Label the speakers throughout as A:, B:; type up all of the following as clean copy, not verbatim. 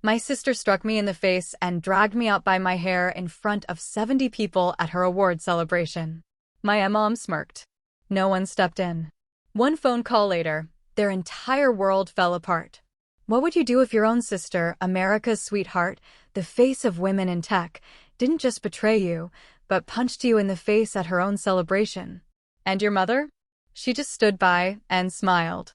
A: My sister struck me in the face and dragged me out by my hair in front of 70 people at her award celebration. My mom smirked. No one stepped in. One phone call later, their entire world fell apart. What would you do if your own sister, America's sweetheart, the face of women in tech, didn't just betray you, but punched you in the face at her own celebration? And your mother? She just stood by and smiled.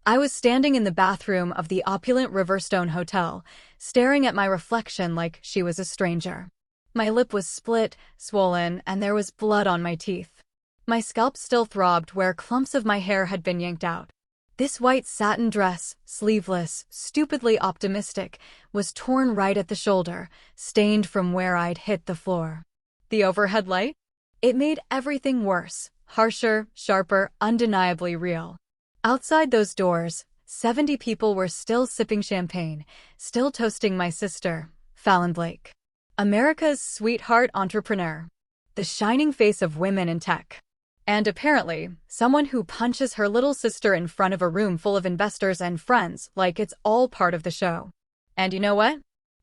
A: I was standing in the bathroom of the opulent Riverstone Hotel, staring at my reflection like she was a stranger. My lip was split, swollen, and there was blood on my teeth. My scalp still throbbed where clumps of my hair had been yanked out. This white satin dress, sleeveless, stupidly optimistic, was torn right at the shoulder, stained from where I'd hit the floor. The overhead light? It made everything worse, harsher, sharper, undeniably real. Outside those doors, 70 people were still sipping champagne, still toasting my sister, Fallon Blake. America's sweetheart entrepreneur. The shining face of women in tech. And apparently, someone who punches her little sister in front of a room full of investors and friends like it's all part of the show. And you know what?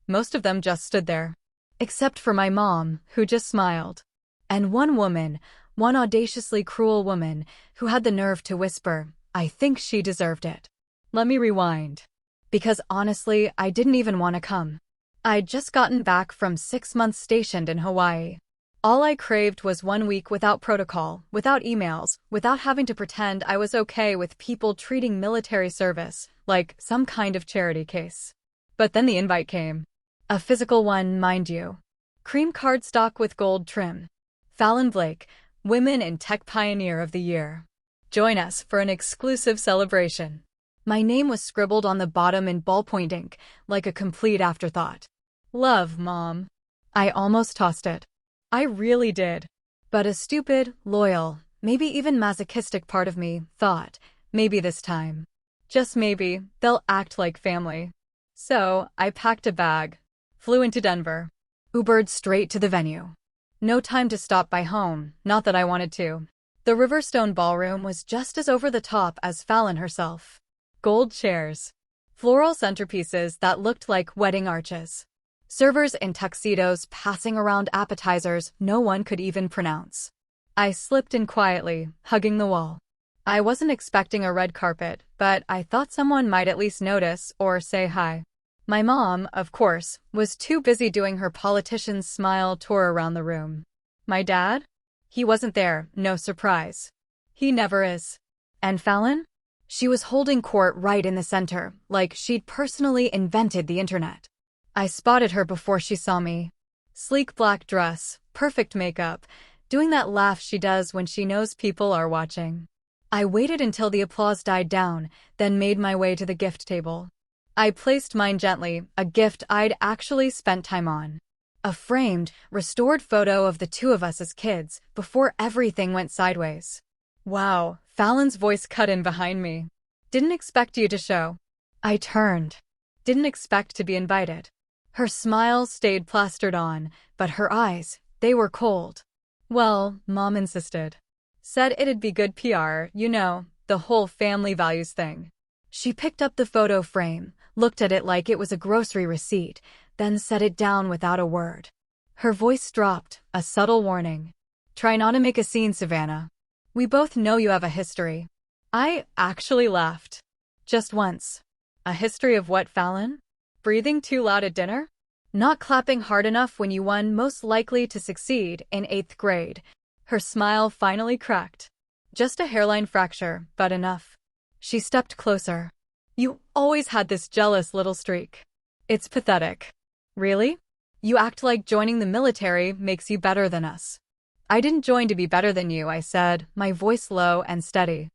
A: Most of them just stood there. Except for my mom, who just smiled. And one woman, one audaciously cruel woman, who had the nerve to whisper, "I think she deserved it." Let me rewind. Because honestly, I didn't even want to come. I'd just gotten back from 6 months stationed in Hawaii. All I craved was 1 week without protocol, without emails, without having to pretend I was okay with people treating military service like some kind of charity case. But then the invite came. A physical one, mind you. Cream cardstock with gold trim. Fallon Blake, Women in Tech Pioneer of the Year. Join us for an exclusive celebration. My name was scribbled on the bottom in ballpoint ink, like a complete afterthought. Love, Mom. I almost tossed it. I really did. But a stupid, loyal, maybe even masochistic part of me thought, maybe this time, just maybe, they'll act like family. So, I packed a bag, flew into Denver, Ubered straight to the venue. No time to stop by home, not that I wanted to. The Riverstone Ballroom was just as over the top as Fallon herself. Gold chairs. Floral centerpieces that looked like wedding arches. Servers in tuxedos passing around appetizers no one could even pronounce. I slipped in quietly, hugging the wall. I wasn't expecting a red carpet, but I thought someone might at least notice or say hi. My mom, of course, was too busy doing her politician's smile tour around the room. My dad? He wasn't there, no surprise. He never is. And Fallon? She was holding court right in the center, like she'd personally invented the internet. I spotted her before she saw me. Sleek black dress, perfect makeup, doing that laugh she does when she knows people are watching. I waited until the applause died down, then made my way to the gift table. I placed mine gently, a gift I'd actually spent time on. A framed, restored photo of the two of us as kids, before everything went sideways. Wow, Fallon's voice cut in behind me. Didn't expect you to show. I turned. Didn't expect to be invited. Her smile stayed plastered on, but her eyes, they were cold. Well, Mom insisted. Said it'd be good PR, you know, the whole family values thing. She picked up the photo frame, looked at it like it was a grocery receipt, then set it down without a word. Her voice dropped, a subtle warning. Try not to make a scene, Savannah. We both know you have a history. I actually laughed. Just once. A history of what, Fallon? Breathing too loud at dinner? Not clapping hard enough when you won Most Likely to Succeed in 8th grade. Her smile finally cracked. Just a hairline fracture, but enough. She stepped closer. You always had this jealous little streak. It's pathetic. Really? You act like joining the military makes you better than us. I didn't join to be better than you, I said, my voice low and steady.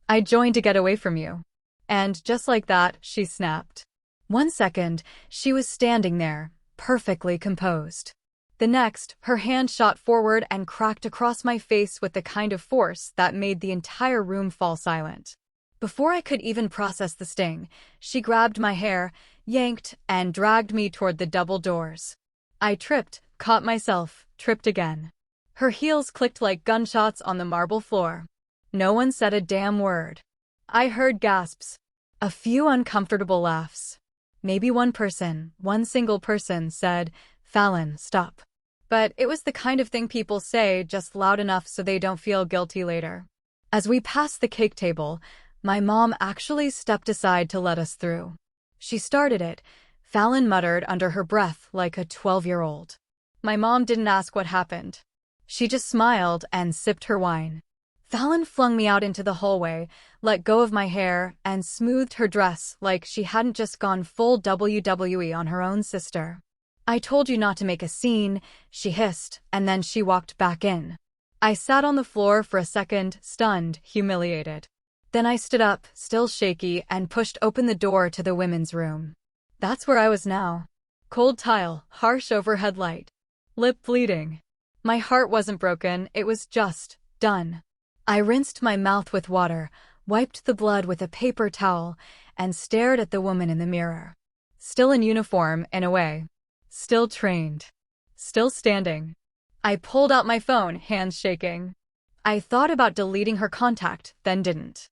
A: I joined to get away from you. And just like that, she snapped. 1 second, she was standing there, perfectly composed. The next, her hand shot forward and cracked across my face with the kind of force that made the entire room fall silent. Before I could even process the sting, she grabbed my hair, yanked, and dragged me toward the double doors. I tripped, caught myself, tripped again. Her heels clicked like gunshots on the marble floor. No one said a damn word. I heard gasps. A few uncomfortable laughs. Maybe one person, one single person, said, "Fallon, stop." But it was the kind of thing people say just loud enough so they don't feel guilty later. As we passed the cake table, my mom actually stepped aside to let us through. She started it, Fallon muttered under her breath like a 12-year-old. My mom didn't ask what happened. She just smiled and sipped her wine. Fallon flung me out into the hallway, let go of my hair, and smoothed her dress like she hadn't just gone full WWE on her own sister. "I told you not to make a scene," she hissed, and then she walked back in. I sat on the floor for a second, stunned, humiliated. Then I stood up, still shaky, and pushed open the door to the women's room. That's where I was now. Cold tile, harsh overhead light. Lip bleeding. My heart wasn't broken, it was just done. I rinsed my mouth with water, wiped the blood with a paper towel, and stared at the woman in the mirror. Still in uniform, in a way. Still trained. Still standing. I pulled out my phone, hands shaking. I thought about deleting her contact, then didn't.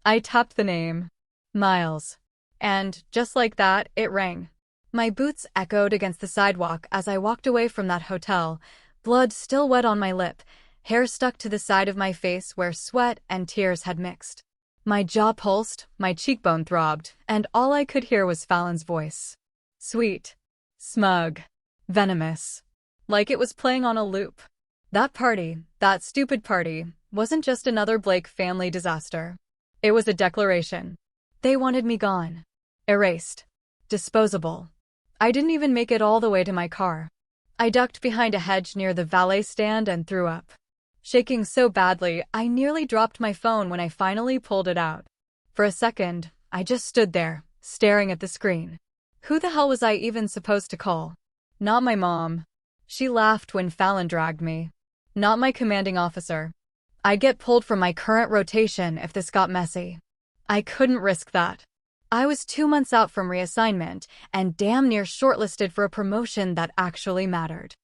A: I tapped the name. Miles. And, just like that, it rang. My boots echoed against the sidewalk as I walked away from that hotel, blood still wet on my lip, hair stuck to the side of my face where sweat and tears had mixed. My jaw pulsed, my cheekbone throbbed, and all I could hear was Fallon's voice. Sweet. Smug. Venomous. Like it was playing on a loop. That party, that stupid party, wasn't just another Blake family disaster. It was a declaration. They wanted me gone. Erased. Disposable. I didn't even make it all the way to my car. I ducked behind a hedge near the valet stand and threw up. Shaking so badly, I nearly dropped my phone when I finally pulled it out. For a second, I just stood there, staring at the screen. Who the hell was I even supposed to call? Not my mom. She laughed when Fallon dragged me. Not my commanding officer. I'd get pulled from my current rotation if this got messy. I couldn't risk that. I was 2 months out from reassignment and damn near shortlisted for a promotion that actually mattered.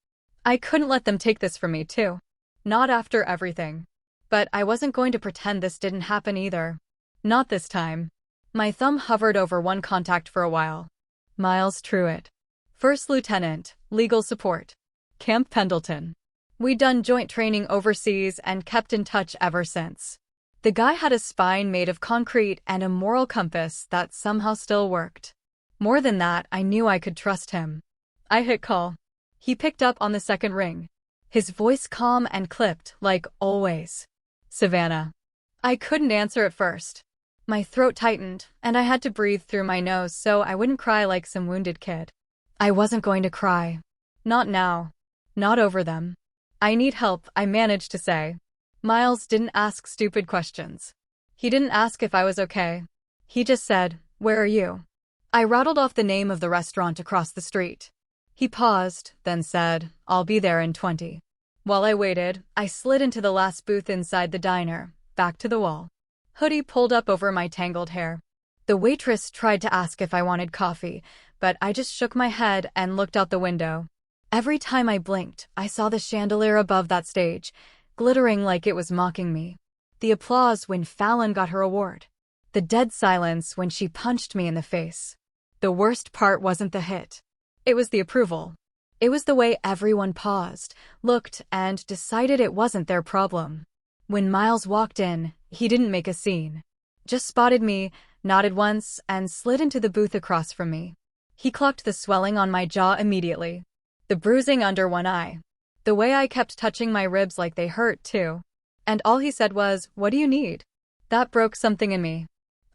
A: I couldn't let them take this from me, too. Not after everything. But I wasn't going to pretend this didn't happen either. Not this time. My thumb hovered over one contact for a while. Miles Truitt. First Lieutenant, Legal Support. Camp Pendleton. We'd done joint training overseas and kept in touch ever since. The guy had a spine made of concrete and a moral compass that somehow still worked. More than that, I knew I could trust him. I hit call. He picked up on the second ring. His voice calm and clipped, like always. Savannah. I couldn't answer at first. My throat tightened, and I had to breathe through my nose so I wouldn't cry like some wounded kid. I wasn't going to cry. Not now. Not over them. I need help, I managed to say. Miles didn't ask stupid questions. He didn't ask if I was okay. He just said, "Where are you?" I rattled off the name of the restaurant across the street. He paused, then said, "I'll be there in 20. While I waited, I slid into the last booth inside the diner, back to the wall. Hoodie pulled up over my tangled hair. The waitress tried to ask if I wanted coffee, but I just shook my head and looked out the window. Every time I blinked, I saw the chandelier above that stage, glittering like it was mocking me. The applause when Fallon got her award. The dead silence when she punched me in the face. The worst part wasn't the hit. It was the approval. It was the way everyone paused, looked, and decided it wasn't their problem. When Miles walked in, he didn't make a scene. Just spotted me, nodded once, and slid into the booth across from me. He clocked the swelling on my jaw immediately. The bruising under one eye. The way I kept touching my ribs like they hurt, too. And all he said was, "What do you need?" That broke something in me.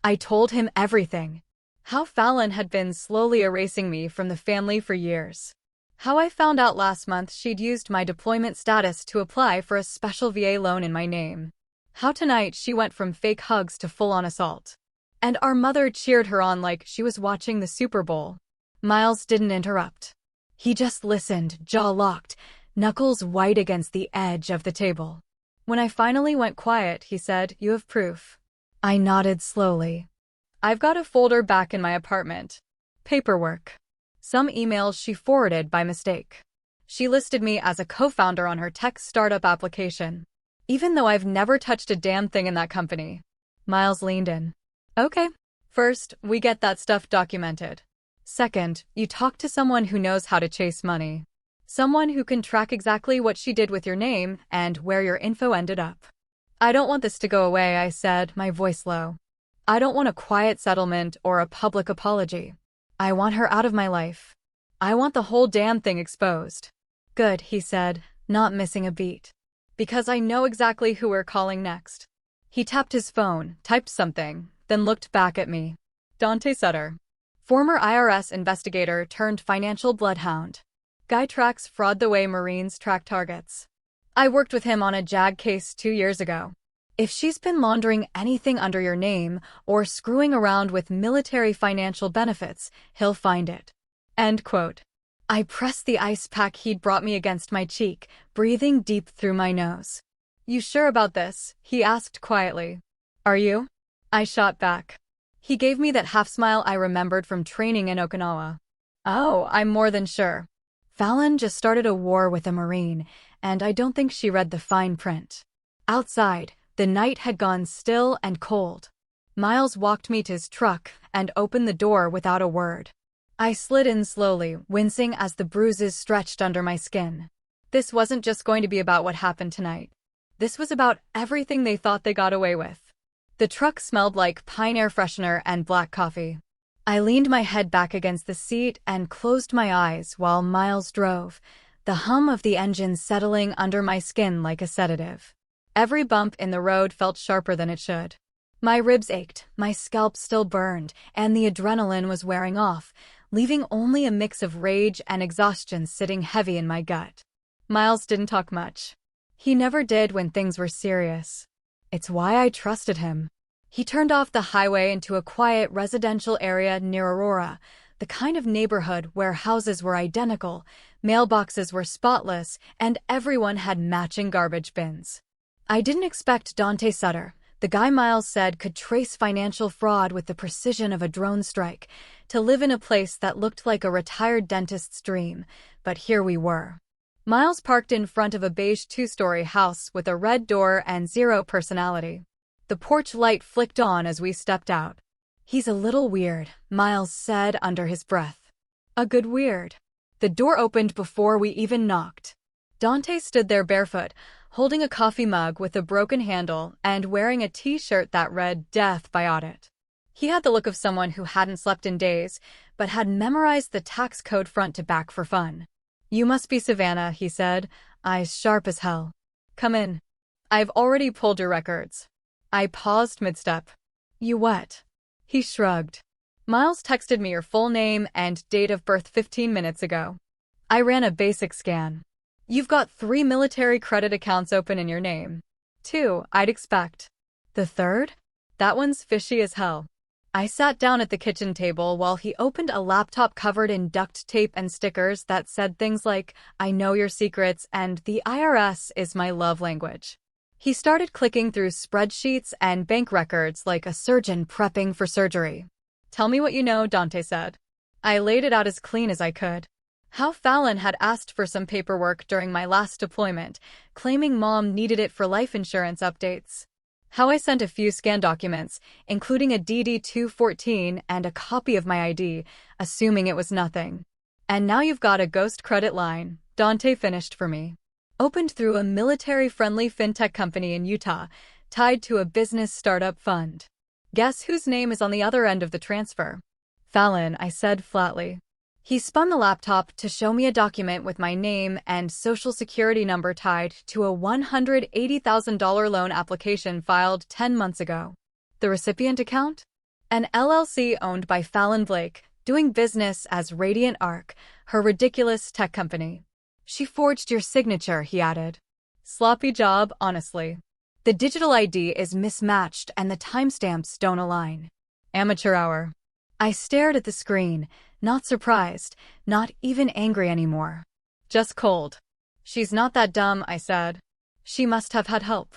A: I told him everything. How Fallon had been slowly erasing me from the family for years. How I found out last month she'd used my deployment status to apply for a special VA loan in my name. How tonight she went from fake hugs to full-on assault. And our mother cheered her on like she was watching the Super Bowl. Miles didn't interrupt. He just listened, jaw locked, knuckles white against the edge of the table. When I finally went quiet, he said, "You have proof." I nodded slowly. "I've got a folder back in my apartment. Paperwork. Some emails she forwarded by mistake. She listed me as a co-founder on her tech startup application, even though I've never touched a damn thing in that company." Miles leaned in. "Okay. First, we get that stuff documented. Second, you talk to someone who knows how to chase money. Someone who can track exactly what she did with your name and where your info ended up. I don't want this to go away, I said, my voice low. I don't want a quiet settlement or a public apology. I want her out of my life. I want the whole damn thing exposed. Good, he said, not missing a beat. Because I know exactly who we're calling next. He tapped his phone, typed something, then looked back at me. Dante Sutter. Former IRS investigator turned financial bloodhound. Guy tracks fraud the way Marines track targets. I worked with him on a JAG case 2 years ago. If she's been laundering anything under your name or screwing around with military financial benefits, he'll find it. End quote. I pressed the ice pack he'd brought me against my cheek, breathing deep through my nose. You sure about this? He asked quietly. Are you? I shot back. He gave me that half smile I remembered from training in Okinawa. Oh, I'm more than sure. Fallon just started a war with a Marine, and I don't think she read the fine print. Outside, the night had gone still and cold. Miles walked me to his truck and opened the door without a word. I slid in slowly, wincing as the bruises stretched under my skin. This wasn't just going to be about what happened tonight. This was about everything they thought they got away with. The truck smelled like pine air freshener and black coffee. I leaned my head back against the seat and closed my eyes while Miles drove, the hum of the engine settling under my skin like a sedative. Every bump in the road felt sharper than it should. My ribs ached, my scalp still burned, and the adrenaline was wearing off, leaving only a mix of rage and exhaustion sitting heavy in my gut. Miles didn't talk much. He never did when things were serious. It's why I trusted him. He turned off the highway into a quiet residential area near Aurora, the kind of neighborhood where houses were identical, mailboxes were spotless, and everyone had matching garbage bins. I didn't expect Dante Sutter, the guy Miles said could trace financial fraud with the precision of a drone strike, to live in a place that looked like a retired dentist's dream, but here we were. Miles parked in front of a beige 2-story house with a red door and zero personality. The porch light flicked on as we stepped out. He's a little weird, Miles said under his breath. A good weird. The door opened before we even knocked. Dante stood there barefoot, holding a coffee mug with a broken handle and wearing a t-shirt that read "Death by Audit." He had the look of someone who hadn't slept in days, but had memorized the tax code front to back for fun. You must be Savannah, he said, eyes sharp as hell. Come in. I've already pulled your records. I paused mid-step. You what? He shrugged. Miles texted me your full name and date of birth 15 minutes ago. I ran a basic scan. You've got 3 military credit accounts open in your name. 2, I'd expect. The third? That one's fishy as hell. I sat down at the kitchen table while he opened a laptop covered in duct tape and stickers that said things like, I know your secrets and the IRS is my love language. He started clicking through spreadsheets and bank records like a surgeon prepping for surgery. Tell me what you know, Dante said. I laid it out as clean as I could. How Fallon had asked for some paperwork during my last deployment, claiming Mom needed it for life insurance updates. How I sent a few scanned documents, including a DD-214 and a copy of my ID, assuming it was nothing. And now you've got a ghost credit line, Dante finished for me. Opened through a military-friendly fintech company in Utah, tied to a business startup fund. Guess whose name is on the other end of the transfer? Fallon, I said flatly. He spun the laptop to show me a document with my name and social security number tied to a $180,000 loan application filed 10 months ago. The recipient account? An LLC owned by Fallon Blake, doing business as Radiant Arc, her ridiculous tech company. She forged your signature, he added. Sloppy job, honestly. The digital ID is mismatched and the timestamps don't align. Amateur hour. I stared at the screen, not surprised, not even angry anymore. Just cold. She's not that dumb, I said. She must have had help.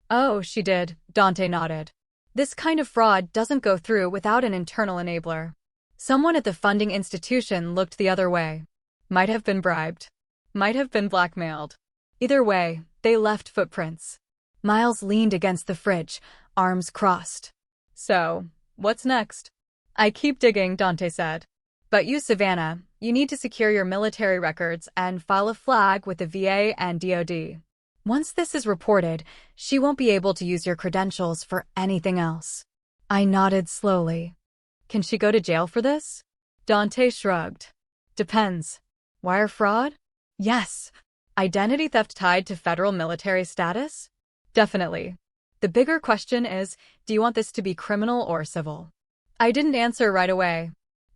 A: Oh, she did, Dante nodded. This kind of fraud doesn't go through without an internal enabler. Someone at the funding institution looked the other way. Might have been bribed. Might have been blackmailed. Either way, they left footprints. Miles leaned against the fridge, arms crossed. So, what's next? I keep digging, Dante said. But you, Savannah, you need to secure your military records and file a flag with the VA and DoD. Once this is reported, she won't be able to use your credentials for anything else. I nodded slowly. Can she go to jail for this? Dante shrugged. Depends. Wire fraud? Yes. Identity theft tied to federal military status? Definitely. The bigger question is, do you want this to be criminal or civil? I didn't answer right away.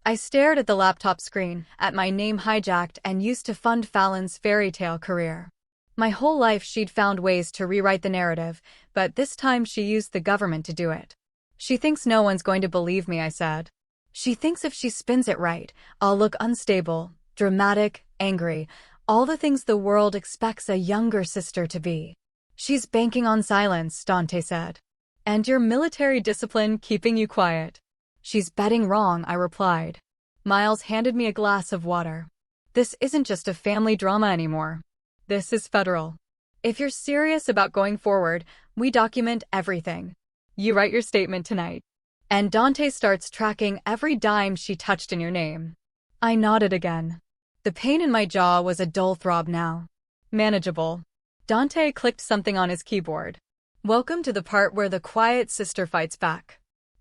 A: I stared at the laptop screen, at my name hijacked and used to fund Fallon's fairy tale career. My whole life she'd found ways to rewrite the narrative, but this time she used the government to do it. She thinks no one's going to believe me, I said. She thinks if she spins it right, I'll look unstable, dramatic, angry, all the things the world expects a younger sister to be. She's banking on silence, Dante said. And your military discipline keeping you quiet. She's betting wrong, I replied. Miles handed me a glass of water. This isn't just a family drama anymore. This is federal. If you're serious about going forward, we document everything. You write your statement tonight. And Dante starts tracking every dime she touched in your name. I nodded again. The pain in my jaw was a dull throb now. Manageable. Dante clicked something on his keyboard. Welcome to the part where the quiet sister fights back.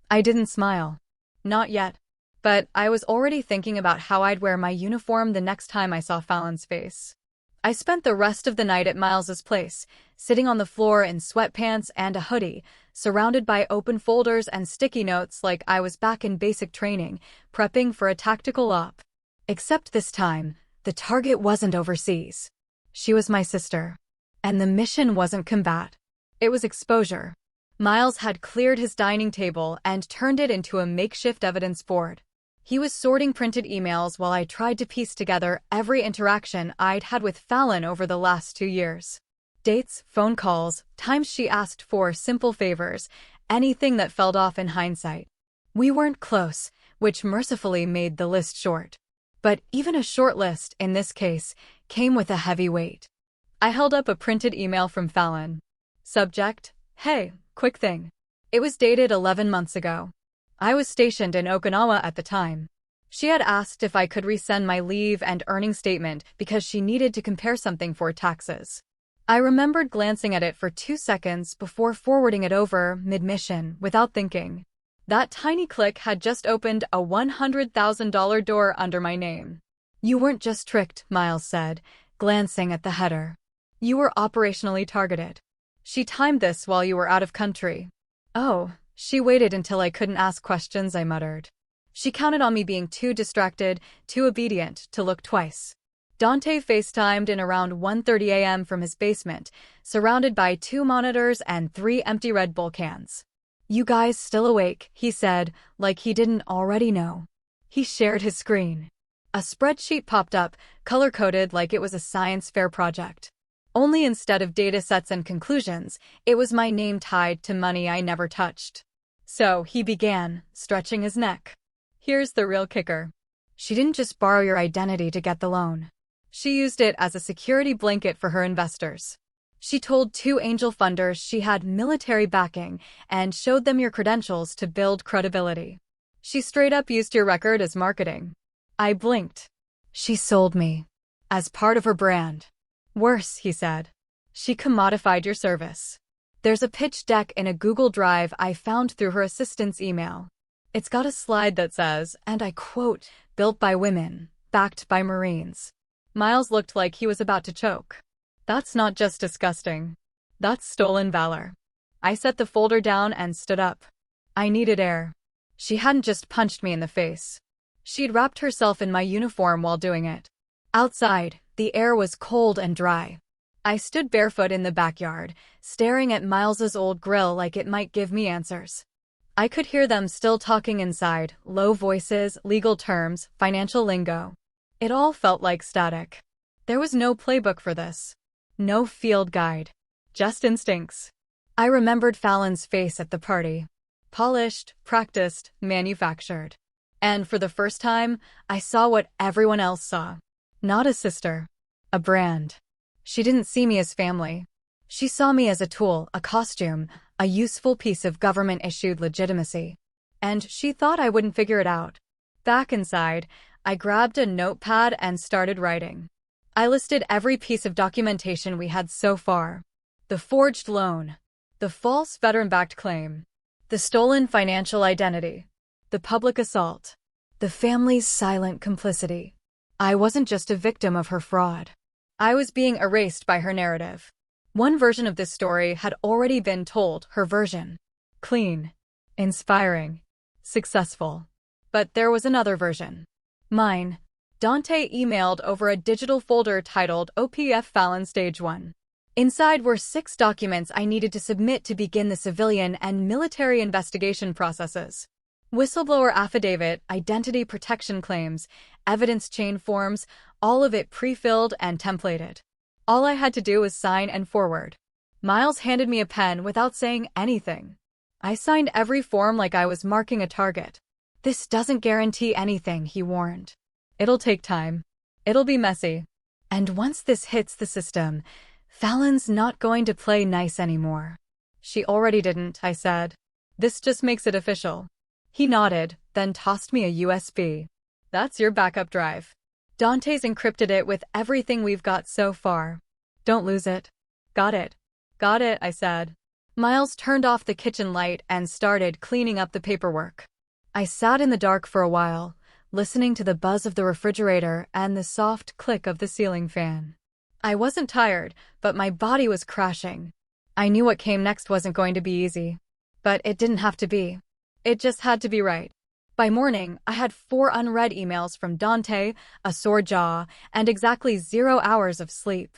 A: I didn't smile. Not yet. But I was already thinking about how I'd wear my uniform the next time I saw Fallon's face. I spent the rest of the night at Miles's place, sitting on the floor in sweatpants and a hoodie, surrounded by open folders and sticky notes like I was back in basic training, prepping for a tactical op. Except this time, the target wasn't overseas. She was my sister. And the mission wasn't combat. It was exposure. Miles had cleared his dining table and turned it into a makeshift evidence board. He was sorting printed emails while I tried to piece together every interaction I'd had with Fallon over the last 2 years. Dates, phone calls, times she asked for simple favors, anything that felt off in hindsight. We weren't close, which mercifully made the list short. But even a short list, in this case, came with a heavy weight. I held up a printed email from Fallon. Subject: Hey, quick thing. It was dated 11 months ago. I was stationed in Okinawa at the time. She had asked if I could resend my leave and earning statement because she needed to compare something for taxes. I remembered glancing at it for 2 seconds before forwarding it over mid-mission without thinking. That tiny click had just opened a $100,000 door under my name. You weren't just tricked, Miles said, glancing at the header. You were operationally targeted. She timed this while you were out of country. Oh, she waited until I couldn't ask questions, I muttered. She counted on me being too distracted, too obedient, to look twice. Dante FaceTimed in around 1:30 a.m. from his basement, surrounded by 2 monitors and 3 empty Red Bull cans. You guys still awake, he said, like he didn't already know. He shared his screen. A spreadsheet popped up, color-coded like it was a science fair project. Only instead of data sets and conclusions, it was my name tied to money I never touched. So, he began, stretching his neck. Here's the real kicker. She didn't just borrow your identity to get the loan. She used it as a security blanket for her investors. She told 2 angel funders she had military backing and showed them your credentials to build credibility. She straight up used your record as marketing. I blinked. She sold me. As part of her brand. Worse, he said. She commodified your service. There's a pitch deck in a Google Drive I found through her assistant's email. It's got a slide that says, and I quote, built by women, backed by Marines. Miles looked like he was about to choke. That's not just disgusting. That's stolen valor. I set the folder down and stood up. I needed air. She hadn't just punched me in the face. She'd wrapped herself in my uniform while doing it. Outside, the air was cold and dry. I stood barefoot in the backyard, staring at Miles's old grill like it might give me answers. I could hear them still talking inside, low voices, legal terms, financial lingo. It all felt like static. There was no playbook for this. No field guide. Just instincts. I remembered Fallon's face at the party. Polished, practiced, manufactured. And for the first time, I saw what everyone else saw. Not a sister. A brand. She didn't see me as family. She saw me as a tool, a costume, a useful piece of government-issued legitimacy. And she thought I wouldn't figure it out. Back inside, I grabbed a notepad and started writing. I listed every piece of documentation we had so far. The forged loan, the false veteran-backed claim, the stolen financial identity, the public assault, the family's silent complicity. I wasn't just a victim of her fraud. I was being erased by her narrative. One version of this story had already been told, her version. Clean, inspiring, successful. But there was another version. Mine. Dante emailed over a digital folder titled OPF Fallon Stage 1. Inside were 6 documents I needed to submit to begin the civilian and military investigation processes. Whistleblower affidavit, identity protection claims, evidence chain forms, all of it pre-filled and templated. All I had to do was sign and forward. Miles handed me a pen without saying anything. I signed every form like I was marking a target. This doesn't guarantee anything, he warned. It'll take time. It'll be messy. And once this hits the system, Fallon's not going to play nice anymore. She already didn't, I said. This just makes it official. He nodded, then tossed me a USB. That's your backup drive. Dante's encrypted it with everything we've got so far. Don't lose it. Got it. Got it, I said. Miles turned off the kitchen light and started cleaning up the paperwork. I sat in the dark for a while, listening to the buzz of the refrigerator and the soft click of the ceiling fan. I wasn't tired, but my body was crashing. I knew what came next wasn't going to be easy. But it didn't have to be. It just had to be right. By morning, I had 4 unread emails from Dante, a sore jaw, and exactly 0 hours of sleep.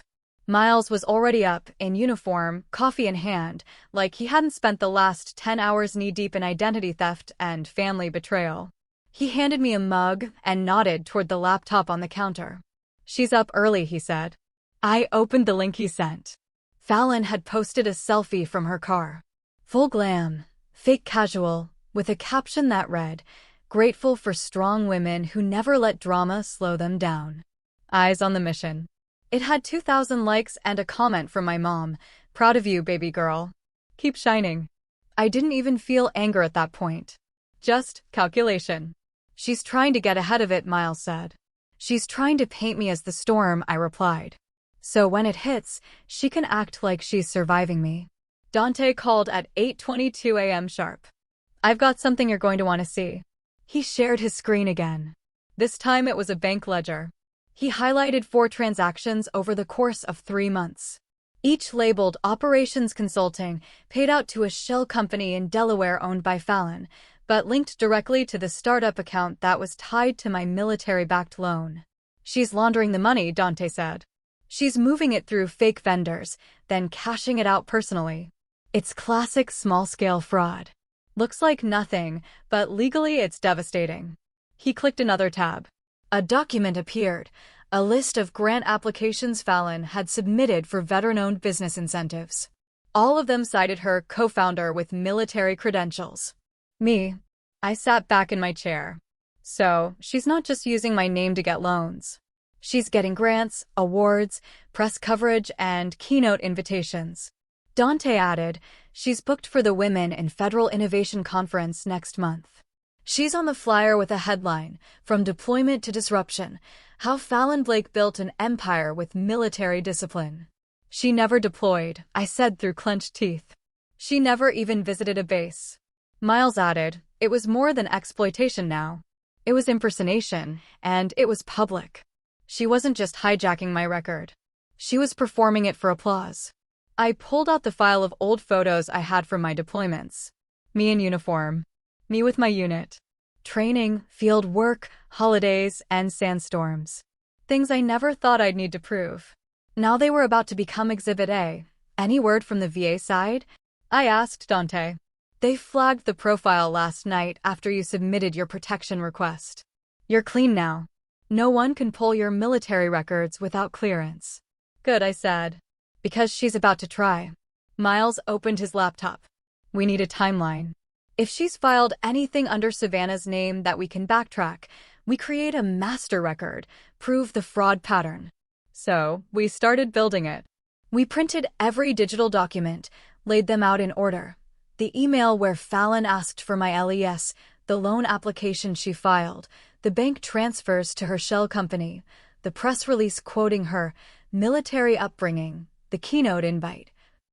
A: Miles was already up, in uniform, coffee in hand, like he hadn't spent the last 10 hours knee-deep in identity theft and family betrayal. He handed me a mug and nodded toward the laptop on the counter. She's up early, he said. I opened the link he sent. Fallon had posted a selfie from her car. Full glam, fake casual, with a caption that read, "Grateful for strong women who never let drama slow them down. Eyes on the mission." It had 2,000 likes and a comment from my mom. Proud of you, baby girl. Keep shining. I didn't even feel anger at that point. Just calculation. She's trying to get ahead of it, Miles said. She's trying to paint me as the storm, I replied. So when it hits, she can act like she's surviving me. Dante called at 8:22 a.m. sharp. I've got something you're going to want to see. He shared his screen again. This time it was a bank ledger. He highlighted 4 transactions over the course of 3 months. Each labeled Operations Consulting, paid out to a shell company in Delaware owned by Fallon, but linked directly to the startup account that was tied to my military-backed loan. She's laundering the money, Dante said. She's moving it through fake vendors, then cashing it out personally. It's classic small-scale fraud. Looks like nothing, but legally it's devastating. He clicked another tab. A document appeared, a list of grant applications Fallon had submitted for veteran-owned business incentives. All of them cited her co-founder with military credentials. Me. I sat back in my chair. So, she's not just using my name to get loans. She's getting grants, awards, press coverage, and keynote invitations. Dante added, she's booked for the Women in Federal Innovation Conference next month. She's on the flyer with a headline, From Deployment to Disruption, How Fallon Blake Built an Empire with Military Discipline. She never deployed, I said through clenched teeth. She never even visited a base. Miles added, it was more than exploitation now. It was impersonation, and it was public. She wasn't just hijacking my record. She was performing it for applause. I pulled out the file of old photos I had from my deployments. Me in uniform. Me with my unit. Training, field work, holidays, and sandstorms. Things I never thought I'd need to prove. Now they were about to become Exhibit A. Any word from the VA side? I asked Dante. They flagged the profile last night after you submitted your protection request. You're clean now. No one can pull your military records without clearance. Good, I said. Because she's about to try. Miles opened his laptop. We need a timeline. If she's filed anything under Savannah's name that we can backtrack, we create a master record, prove the fraud pattern. So, we started building it. We printed every digital document, laid them out in order. The email where Fallon asked for my LES, the loan application she filed, the bank transfers to her shell company, the press release quoting her military upbringing, the keynote invite,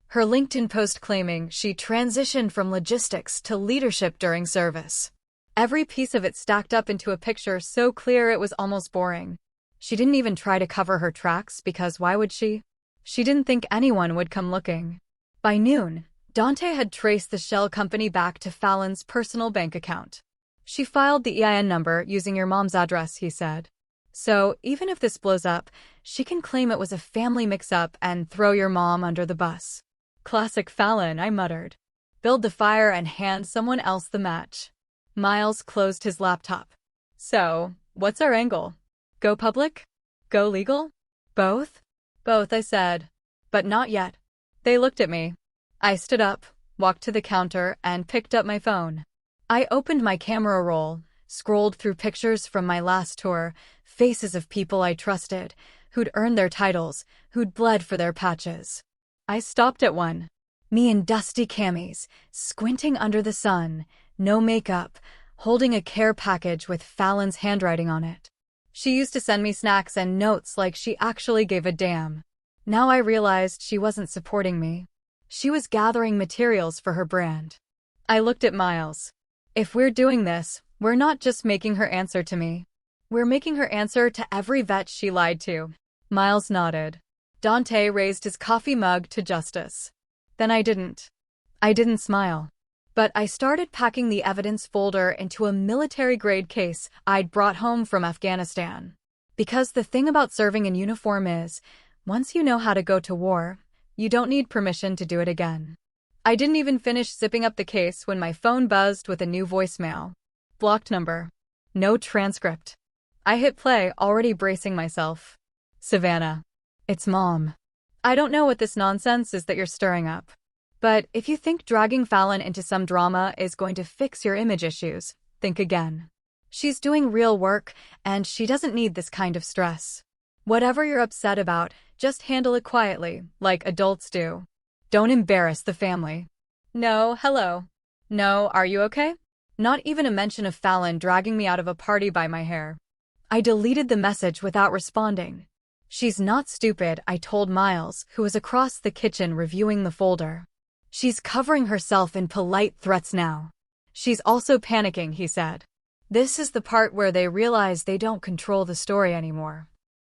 A: her LinkedIn post claiming she transitioned from logistics to leadership during service. Every piece of it stacked up into a picture so clear it was almost boring. She didn't even try to cover her tracks because why would she? She didn't think anyone would come looking. By noon, Dante had traced the shell company back to Fallon's personal bank account. She filed the EIN number using your mom's address, he said. So, even if this blows up, she can claim it was a family mix-up and throw your mom under the bus. Classic Fallon, I muttered. Build the fire and hand someone else the match. Miles closed his laptop. So, what's our angle? Go public? Go legal? Both? Both, I said. But not yet. They looked at me. I stood up, walked to the counter, and picked up my phone. I opened my camera roll, scrolled through pictures from my last tour, faces of people I trusted, who'd earned their titles, who'd bled for their patches. I stopped at one. Me in dusty camis, squinting under the sun, no makeup, holding a care package with Fallon's handwriting on it. She used to send me snacks and notes like she actually gave a damn. Now I realized she wasn't supporting me. She was gathering materials for her brand. I looked at Miles. If we're doing this, we're not just making her answer to me. We're making her answer to every vet she lied to. Miles nodded. Dante raised his coffee mug to justice. Then I didn't. I didn't smile. But I started packing the evidence folder into a military-grade case I'd brought home from Afghanistan. Because the thing about serving in uniform is, once you know how to go to war, you don't need permission to do it again. I didn't even finish zipping up the case when my phone buzzed with a new voicemail. Blocked number. No transcript. I hit play, already bracing myself. Savannah. It's Mom. I don't know what this nonsense is that you're stirring up. But if you think dragging Fallon into some drama is going to fix your image issues, think again. She's doing real work, and she doesn't need this kind of stress. Whatever you're upset about, just handle it quietly, like adults do. Don't embarrass the family. No, hello. No, are you okay? Not even a mention of Fallon dragging me out of a party by my hair. I deleted the message without responding. She's not stupid, I told Miles, who was across the kitchen reviewing the folder. She's covering herself in polite threats now. She's also panicking, he said. This is the part where they realize they don't control the story anymore.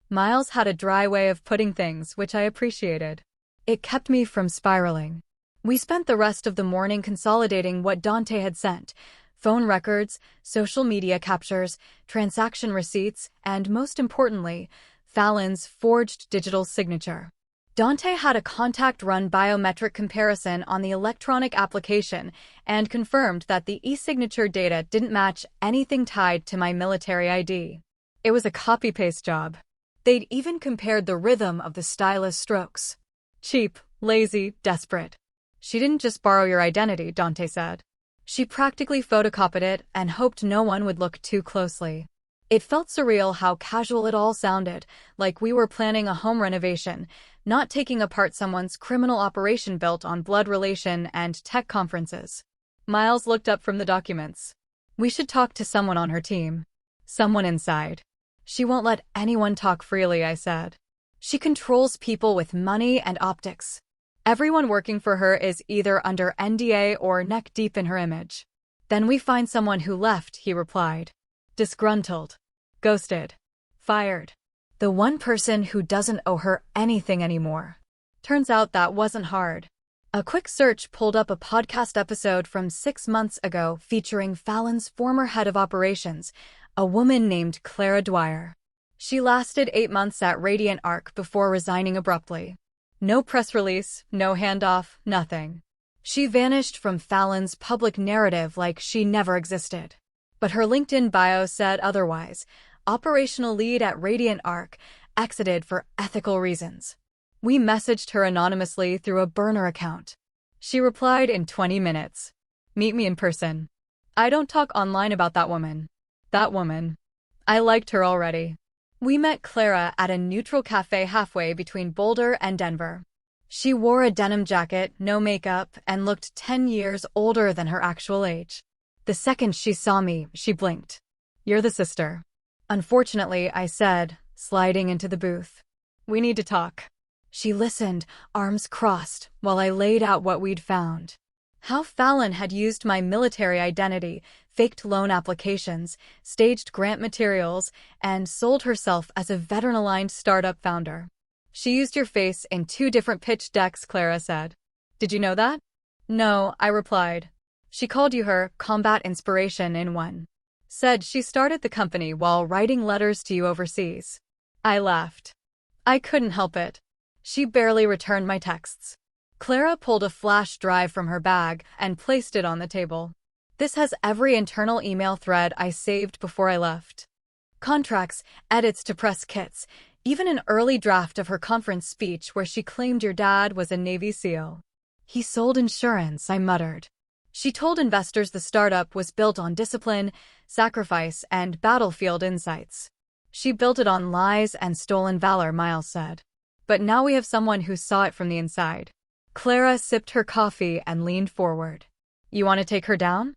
A: Miles had a dry way of putting things, which I appreciated. It kept me from spiraling. We spent the rest of the morning consolidating what Dante had sent: phone records, social media captures, transaction receipts, and most importantly, Fallon's forged digital signature. Dante had a contact-run biometric comparison on the electronic application and confirmed that the e-signature data didn't match anything tied to my military ID. It was a copy-paste job. They'd even compared the rhythm of the stylus strokes. Cheap, lazy, desperate. She didn't just borrow your identity, Dante said. She practically photocopied it and hoped no one would look too closely. It felt surreal how casual it all sounded, like we were planning a home renovation, not taking apart someone's criminal operation built on blood relation and tech conferences. Miles looked up from the documents. We should talk to someone on her team. Someone inside. She won't let anyone talk freely, I said. She controls people with money and optics. Everyone working for her is either under NDA or neck deep in her image. Then we find someone who left, he replied. Disgruntled. Ghosted. Fired. The one person who doesn't owe her anything anymore. Turns out that wasn't hard. A quick search pulled up a podcast episode from 6 months ago featuring Fallon's former head of operations, a woman named Clara Dwyer. She lasted 8 months at Radiant Arc before resigning abruptly. No press release, no handoff, nothing. She vanished from Fallon's public narrative like she never existed. But her LinkedIn bio said otherwise. Operational lead at Radiant Arc, exited for ethical reasons. We messaged her anonymously through a burner account. She replied in 20 minutes. Meet me in person. I don't talk online about that woman. That woman. I liked her already. We met Clara at a neutral cafe halfway between Boulder and Denver. She wore a denim jacket, no makeup, and looked 10 years older than her actual age. The second she saw me, she blinked. You're the sister. Unfortunately, I said, sliding into the booth. We need to talk. She listened, arms crossed, while I laid out what we'd found. How Fallon had used my military identity, faked loan applications, staged grant materials, and sold herself as a veteran-aligned startup founder. She used your face in 2 different pitch decks, Clara said. Did you know that? No, I replied. She called you her combat inspiration in one. Said she started the company while writing letters to you overseas. I laughed. I couldn't help it. She barely returned my texts. Clara pulled a flash drive from her bag and placed it on the table. This has every internal email thread I saved before I left. Contracts, edits to press kits, even an early draft of her conference speech where she claimed your dad was a Navy SEAL. He sold insurance, I muttered. She told investors the startup was built on discipline, sacrifice, and battlefield insights. She built it on lies and stolen valor, Miles said. But now we have someone who saw it from the inside. Clara sipped her coffee and leaned forward. You want to take her down?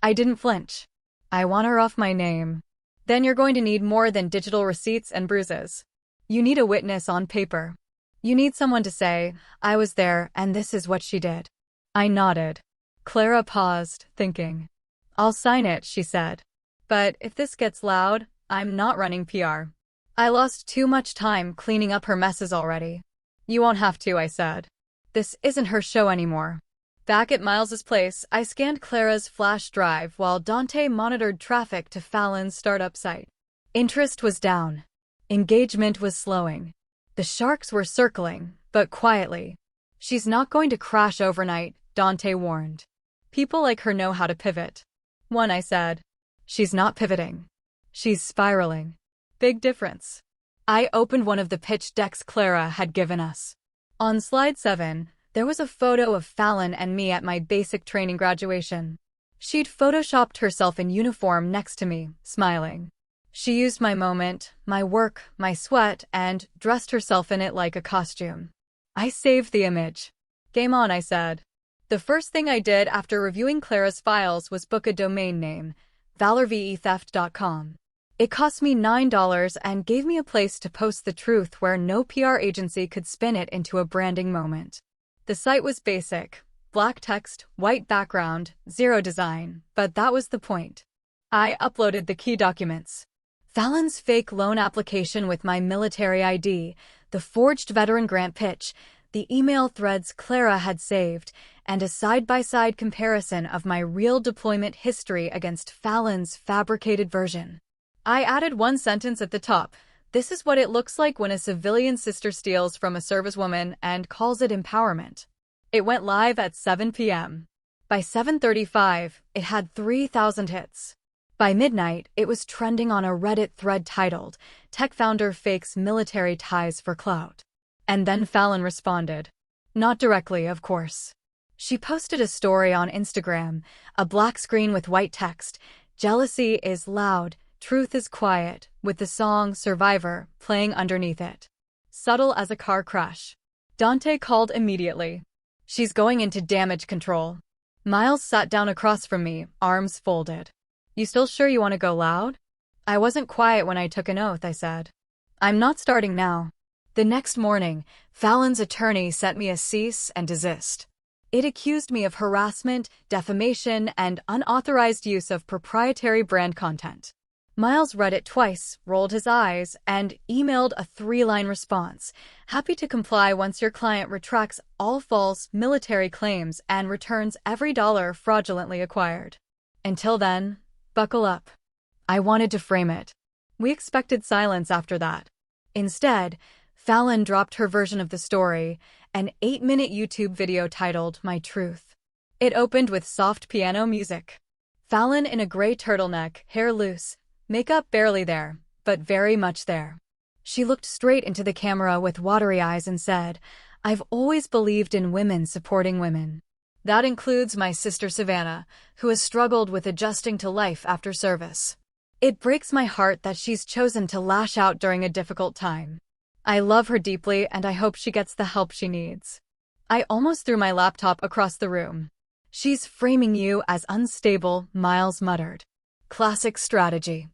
A: I didn't flinch. I want her off my name. Then you're going to need more than digital receipts and bruises. You need a witness on paper. You need someone to say, I was there and this is what she did. I nodded. Clara paused, thinking. I'll sign it, she said. But if this gets loud, I'm not running PR. I lost too much time cleaning up her messes already. You won't have to, I said. This isn't her show anymore. Back at Miles's place, I scanned Clara's flash drive while Dante monitored traffic to Fallon's startup site. Interest was down. Engagement was slowing. The sharks were circling, but quietly. She's not going to crash overnight, Dante warned. People like her know how to pivot. One, I said. She's not pivoting. She's spiraling. Big difference. I opened one of the pitch decks Clara had given us. On slide 7, there was a photo of Fallon and me at my basic training graduation. She'd photoshopped herself in uniform next to me, smiling. She used my moment, my work, my sweat, and dressed herself in it like a costume. I saved the image. Game on, I said. The first thing I did after reviewing Clara's files was book a domain name, valorvetheft.com. It cost me $9 and gave me a place to post the truth where no PR agency could spin it into a branding moment. The site was basic, black text, white background, zero design, but that was the point. I uploaded the key documents. Fallon's fake loan application with my military ID, the forged veteran grant pitch, the email threads Clara had saved, and a side-by-side comparison of my real deployment history against Fallon's fabricated version. I added one sentence at the top. This is what it looks like when a civilian sister steals from a servicewoman and calls it empowerment. It went live at 7 p.m. By 7:35, it had 3,000 hits. By midnight, it was trending on a Reddit thread titled, Tech Founder Fakes Military Ties for Clout. And then Fallon responded. Not directly, of course. She posted a story on Instagram, a black screen with white text, Jealousy is loud, truth is quiet, with the song Survivor playing underneath it. Subtle as a car crash. Dante called immediately. She's going into damage control. Miles sat down across from me, arms folded. You still sure you want to go loud? I wasn't quiet when I took an oath, I said. I'm not starting now. The next morning, Fallon's attorney sent me a cease and desist. It accused me of harassment, defamation, and unauthorized use of proprietary brand content. Miles read it twice, rolled his eyes, and emailed a 3-line response. Happy to comply once your client retracts all false military claims and returns every dollar fraudulently acquired. Until then, buckle up. I wanted to frame it. We expected silence after that. Instead, Fallon dropped her version of the story, an 8-minute YouTube video titled My Truth. It opened with soft piano music. Fallon in a gray turtleneck, hair loose, makeup barely there, but very much there. She looked straight into the camera with watery eyes and said, I've always believed in women supporting women. That includes my sister Savannah, who has struggled with adjusting to life after service. It breaks my heart that she's chosen to lash out during a difficult time. I love her deeply and I hope she gets the help she needs. I almost threw my laptop across the room. She's framing you as unstable, Miles muttered. Classic strategy.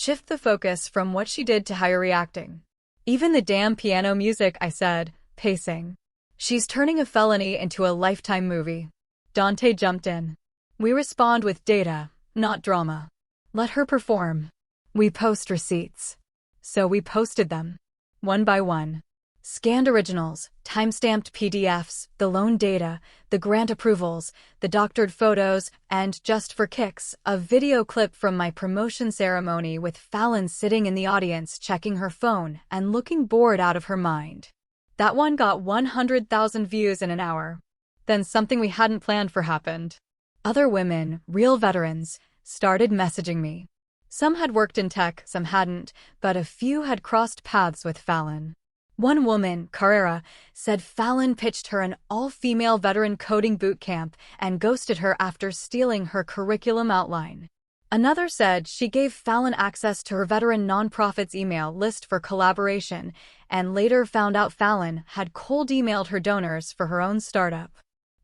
A: Shift the focus from what she did to how you're reacting. Even the damn piano music, I said, pacing. She's turning a felony into a Lifetime movie. Dante jumped in. We respond with data, not drama. Let her perform. We post receipts. So we posted them. One by one. Scanned originals, timestamped PDFs, the loan data, the grant approvals, the doctored photos, and, just for kicks, a video clip from my promotion ceremony with Fallon sitting in the audience checking her phone and looking bored out of her mind. That one got 100,000 views in an hour. Then something we hadn't planned for happened. Other women, real veterans, started messaging me. Some had worked in tech, some hadn't, but a few had crossed paths with Fallon. One woman, Carrera, said Fallon pitched her an all-female veteran coding boot camp and ghosted her after stealing her curriculum outline. Another said she gave Fallon access to her veteran nonprofit's email list for collaboration and later found out Fallon had cold emailed her donors for her own startup.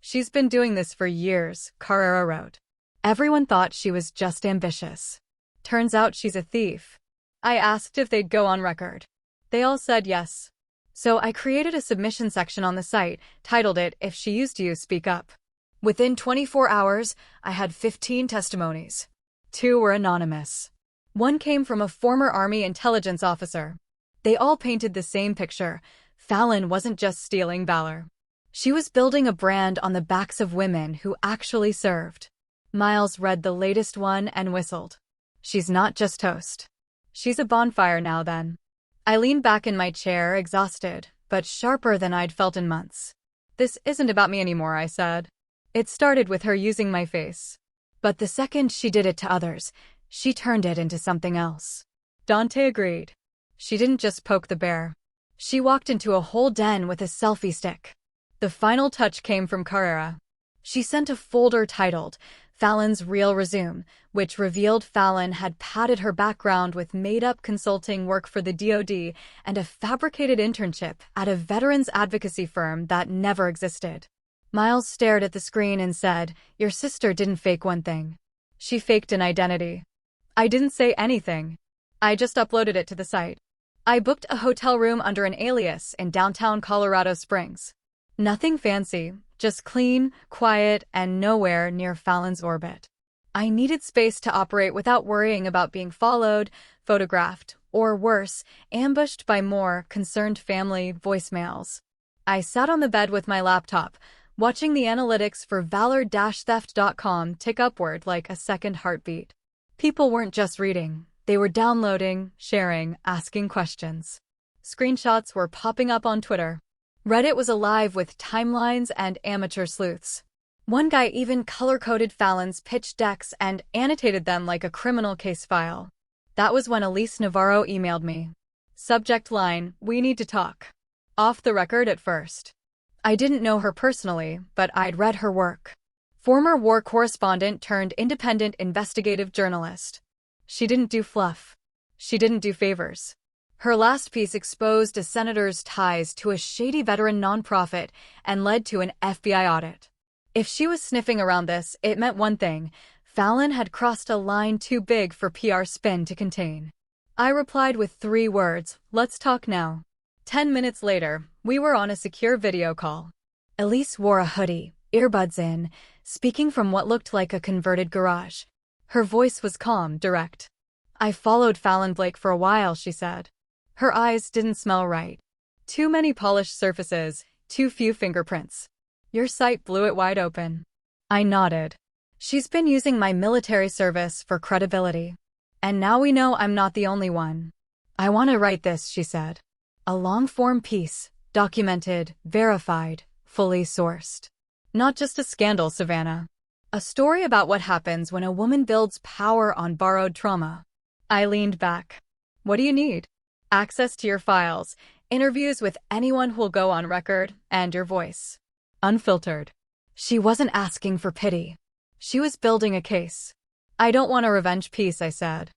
A: She's been doing this for years, Carrera wrote. Everyone thought she was just ambitious. Turns out she's a thief. I asked if they'd go on record. They all said yes. So I created a submission section on the site, titled it, "If She Used You, Speak Up." Within 24 hours, I had 15 testimonies. 2 were anonymous. One came from a former Army intelligence officer. They all painted the same picture. Fallon wasn't just stealing valor. She was building a brand on the backs of women who actually served. Miles read the latest one and whistled. She's not just toast. She's a bonfire now then. I leaned back in my chair, exhausted, but sharper than I'd felt in months. This isn't about me anymore, I said. It started with her using my face. But the second she did it to others, she turned it into something else. Dante agreed. She didn't just poke the bear. She walked into a whole den with a selfie stick. The final touch came from Carrera. She sent a folder titled Fallon's Real Resume, which revealed Fallon had padded her background with made-up consulting work for the DoD and a fabricated internship at a veterans advocacy firm that never existed. Miles stared at the screen and said, "Your sister didn't fake one thing. She faked an identity." I didn't say anything. I just uploaded it to the site. I booked a hotel room under an alias in downtown Colorado Springs. Nothing fancy, just clean, quiet, and nowhere near Fallon's orbit. I needed space to operate without worrying about being followed, photographed, or worse, ambushed by more concerned family voicemails. I sat on the bed with my laptop, watching the analytics for valor-theft.com tick upward like a second heartbeat. People weren't just reading, they were downloading, sharing, asking questions. Screenshots were popping up on Twitter. Reddit was alive with timelines and amateur sleuths. One guy even color-coded Fallon's pitch decks and annotated them like a criminal case file. That was when Elise Navarro emailed me. Subject line, "We need to talk." Off the record at first. I didn't know her personally, but I'd read her work. Former war correspondent turned independent investigative journalist. She didn't do fluff. She didn't do favors. Her last piece exposed a senator's ties to a shady veteran nonprofit and led to an FBI audit. If she was sniffing around this, it meant one thing: Fallon had crossed a line too big for PR spin to contain. I replied with 3 words, "Let's talk now." 10 minutes later, we were on a secure video call. Elise wore a hoodie, earbuds in, speaking from what looked like a converted garage. Her voice was calm, direct. "I followed Fallon Blake for a while," she said. Her eyes didn't smell right. Too many polished surfaces, too few fingerprints. Your site blew it wide open. I nodded. She's been using my military service for credibility. And now we know I'm not the only one. "I want to write this," she said. "A long-form piece, documented, verified, fully sourced. Not just a scandal, Savannah. A story about what happens when a woman builds power on borrowed trauma." I leaned back. "What do you need?" "Access to your files, interviews with anyone who'll go on record, and your voice. Unfiltered." She wasn't asking for pity. She was building a case. "I don't want a revenge piece," I said.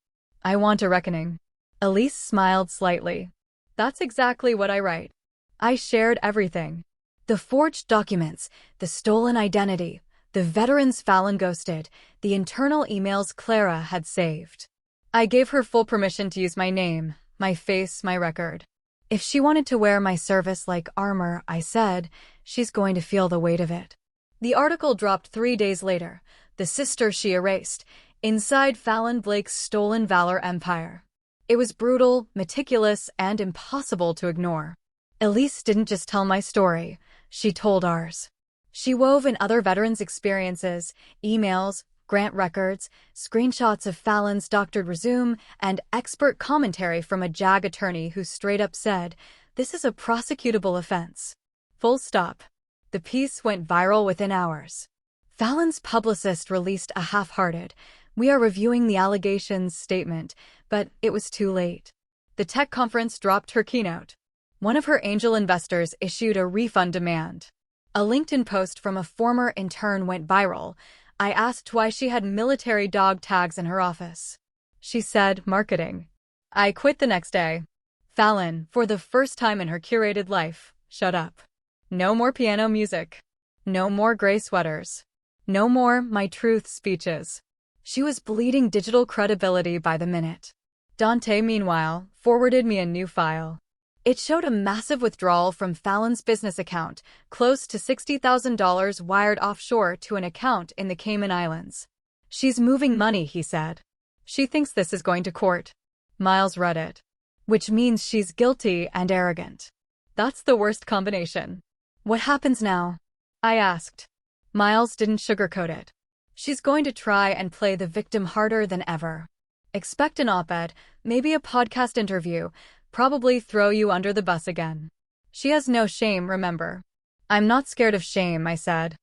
A: "I want a reckoning." Elise smiled slightly. "That's exactly what I write." I shared everything. The forged documents, the stolen identity, the veterans Fallon ghosted, the internal emails Clara had saved. I gave her full permission to use my name, my face, my record. If she wanted to wear my service like armor, I said, she's going to feel the weight of it. The article dropped 3 days later, the sister she erased, inside Fallon Blake's stolen valor empire. It was brutal, meticulous, and impossible to ignore. Elise didn't just tell my story, she told ours. She wove in other veterans' experiences, emails, grant records, screenshots of Fallon's doctored resume, and expert commentary from a JAG attorney who straight up said, "This is a prosecutable offense." Full stop. The piece went viral within hours. Fallon's publicist released a half-hearted, "We are reviewing the allegations" statement, but it was too late. The tech conference dropped her keynote. One of her angel investors issued a refund demand. A LinkedIn post from a former intern went viral. I asked why she had military dog tags in her office. She said, "Marketing." I quit the next day. Fallon, for the first time in her curated life, shut up. No more piano music. No more gray sweaters. No more "my truth" speeches. She was bleeding digital credibility by the minute. Dante, meanwhile, forwarded me a new file. It showed a massive withdrawal from Fallon's business account, close to $60,000 wired offshore to an account in the Cayman Islands. "She's moving money," he said. "She thinks this is going to court." Miles read it. "Which means she's guilty and arrogant." That's the worst combination. "What happens now?" I asked. Miles didn't sugarcoat it. "She's going to try and play the victim harder than ever. Expect an op-ed, maybe a podcast interview, probably throw you under the bus again. She has no shame, remember." "I'm not scared of shame," I said.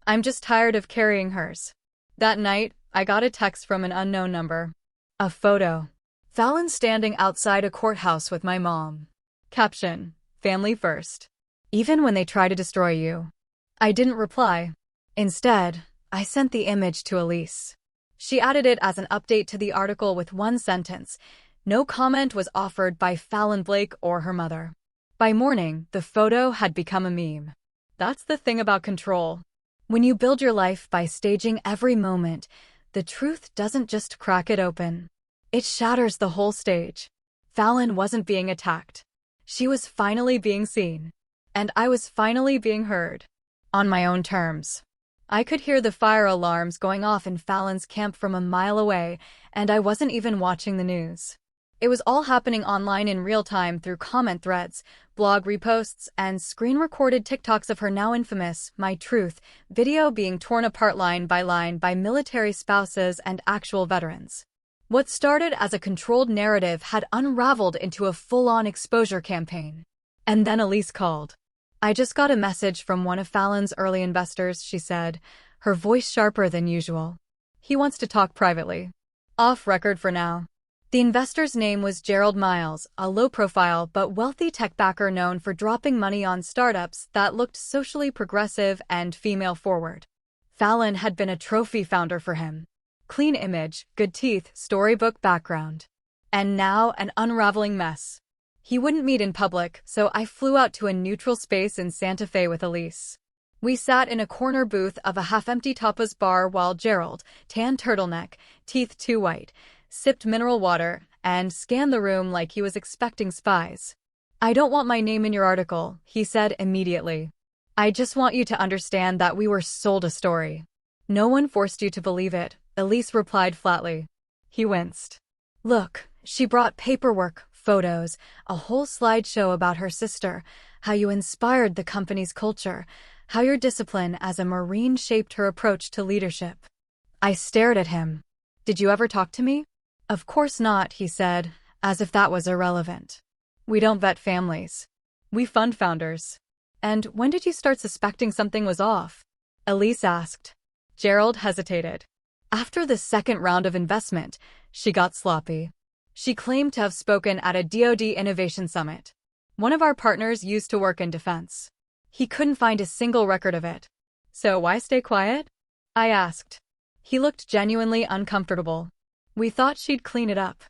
A: "I'm just tired of carrying hers." That night, I got a text from an unknown number. A photo. Fallon standing outside a courthouse with my mom. Caption, "Family first. Even when they try to destroy you." I didn't reply. Instead, I sent the image to Elise. She added it as an update to the article with one sentence. No comment was offered by Fallon Blake or her mother. By morning, the photo had become a meme. That's the thing about control. When you build your life by staging every moment, the truth doesn't just crack it open. It shatters the whole stage. Fallon wasn't being attacked. She was finally being seen. And I was finally being heard. On my own terms. I could hear the fire alarms going off in Fallon's camp from a mile away, and I wasn't even watching the news. It was all happening online in real time through comment threads, blog reposts, and screen-recorded TikToks of her now infamous "My Truth" video being torn apart line by military spouses and actual veterans. What started as a controlled narrative had unraveled into a full-on exposure campaign. And then Elise called. "I just got a message from one of Fallon's early investors," she said, her voice sharper than usual. "He wants to talk privately. Off record for now." The investor's name was Gerald Miles, a low-profile but wealthy tech backer known for dropping money on startups that looked socially progressive and female-forward. Fallon had been a trophy founder for him. Clean image, good teeth, storybook background. And now an unraveling mess. He wouldn't meet in public, so I flew out to a neutral space in Santa Fe with Elise. We sat in a corner booth of a half-empty tapas bar while Gerald, tan turtleneck, teeth too white, sipped mineral water, and scanned the room like he was expecting spies. "I don't want my name in your article," he said immediately. "I just want you to understand that we were sold a story." "No one forced you to believe it," Elise replied flatly. He winced. "Look, she brought paperwork, photos, a whole slideshow about her sister, how you inspired the company's culture, how your discipline as a Marine shaped her approach to leadership." I stared at him. "Did you ever talk to me?" "Of course not," he said, as if that was irrelevant. "We don't vet families. We fund founders." "And when did you start suspecting something was off?" Elise asked. Gerald hesitated. "After the second round of investment," she got sloppy. She claimed to have spoken at a DoD Innovation Summit. "One of our partners used to work in defense. He couldn't find a single record of it." "So why stay quiet?" I asked. He looked genuinely uncomfortable. "We thought she'd clean it up.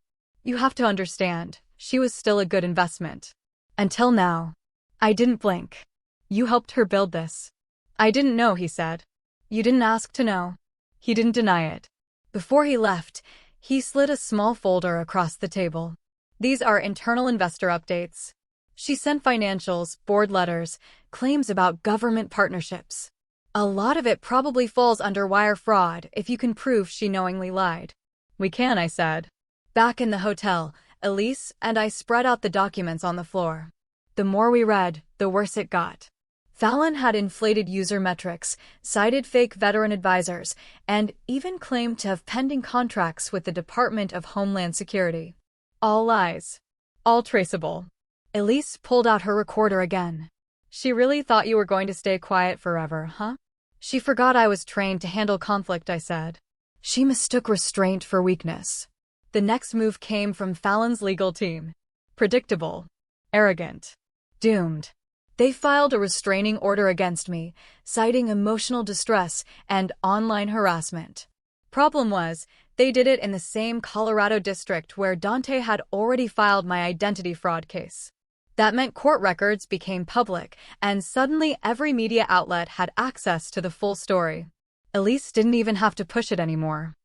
A: You have to understand, she was still a good investment. Until now." I didn't blink. "You helped her build this." "I didn't know," he said. "You didn't ask to know." He didn't deny it. Before he left, He slid a small folder across the table. These are internal investor updates. She sent financials, board letters, claims about government partnerships. A lot of it probably falls under wire fraud if you can prove she knowingly lied. We can, I said. Back in the hotel, Elise and I spread out the documents on the floor. The more we read, the worse it got. Fallon had inflated user metrics, cited fake veteran advisors, and even claimed to have pending contracts with the Department of Homeland Security. All lies. All traceable. Elise pulled out her recorder again. She really thought you were going to stay quiet forever, huh? She forgot I was trained to handle conflict, I said. She mistook restraint for weakness. The next move came from Fallon's legal team. Predictable. Arrogant. Doomed. They filed a restraining order against me, citing emotional distress and online harassment. Problem was, they did it in the same Colorado district where Dante had already filed my identity fraud case. That meant court records became public, and suddenly every media outlet had access to the full story. Elise didn't even have to push it anymore.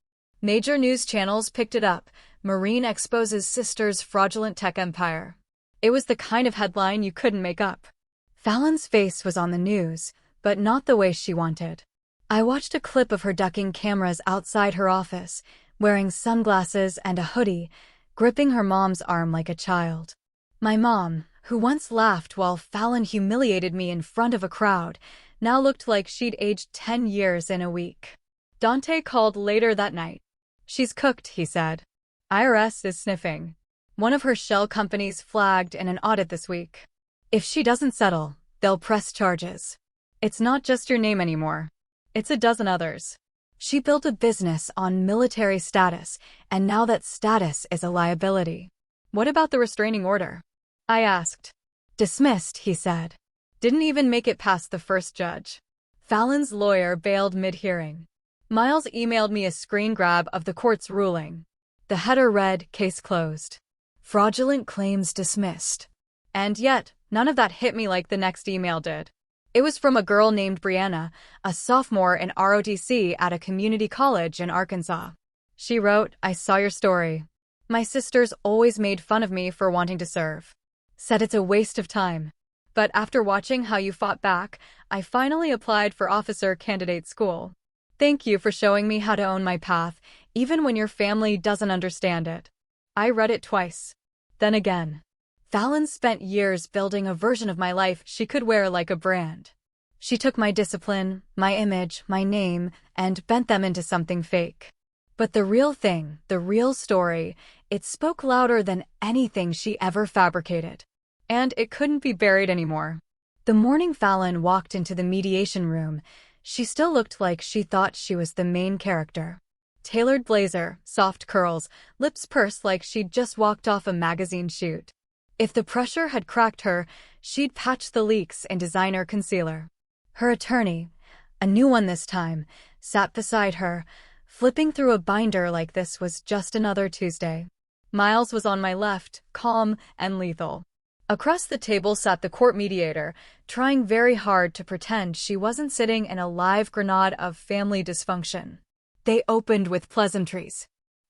A: Major news channels picked it up. Marine exposes sister's fraudulent tech empire. It was the kind of headline you couldn't make up. Fallon's face was on the news, but not the way she wanted. I watched a clip of her ducking cameras outside her office, wearing sunglasses and a hoodie, gripping her mom's arm like a child. My mom, who once laughed while Fallon humiliated me in front of a crowd, now looked like she'd aged 10 years in a week. Dante called later that night. She's cooked, he said. IRS is sniffing. One of her shell companies flagged in an audit this week. If she doesn't settle, they'll press charges. It's not just your name anymore. It's a dozen others. She built a business on military status, and now that status is a liability. What about the restraining order? I asked. Dismissed, he said. Didn't even make it past the first judge. Fallon's lawyer bailed mid-hearing. Miles emailed me a screen grab of the court's ruling. The header read, "Case closed. Fraudulent claims dismissed." And yet, none of that hit me like the next email did. It was from a girl named Brianna, a sophomore in ROTC at a community college in Arkansas. She wrote, "I saw your story. My sisters always made fun of me for wanting to serve. Said it's a waste of time. But after watching how you fought back, I finally applied for officer candidate school. Thank you for showing me how to own my path, even when your family doesn't understand it." I read it twice. Then again. Fallon spent years building a version of my life she could wear like a brand. She took my discipline, my image, my name, and bent them into something fake. But the real thing, the real story, it spoke louder than anything she ever fabricated. And it couldn't be buried anymore. The morning Fallon walked into the mediation room, she still looked like she thought she was the main character. Tailored blazer, soft curls, lips pursed like she'd just walked off a magazine shoot. If the pressure had cracked her, she'd patched the leaks in designer concealer. Her attorney, a new one this time, sat beside her, flipping through a binder like this was just another Tuesday. Miles was on my left, calm and lethal. Across the table sat the court mediator, trying very hard to pretend she wasn't sitting in a live grenade of family dysfunction. They opened with pleasantries.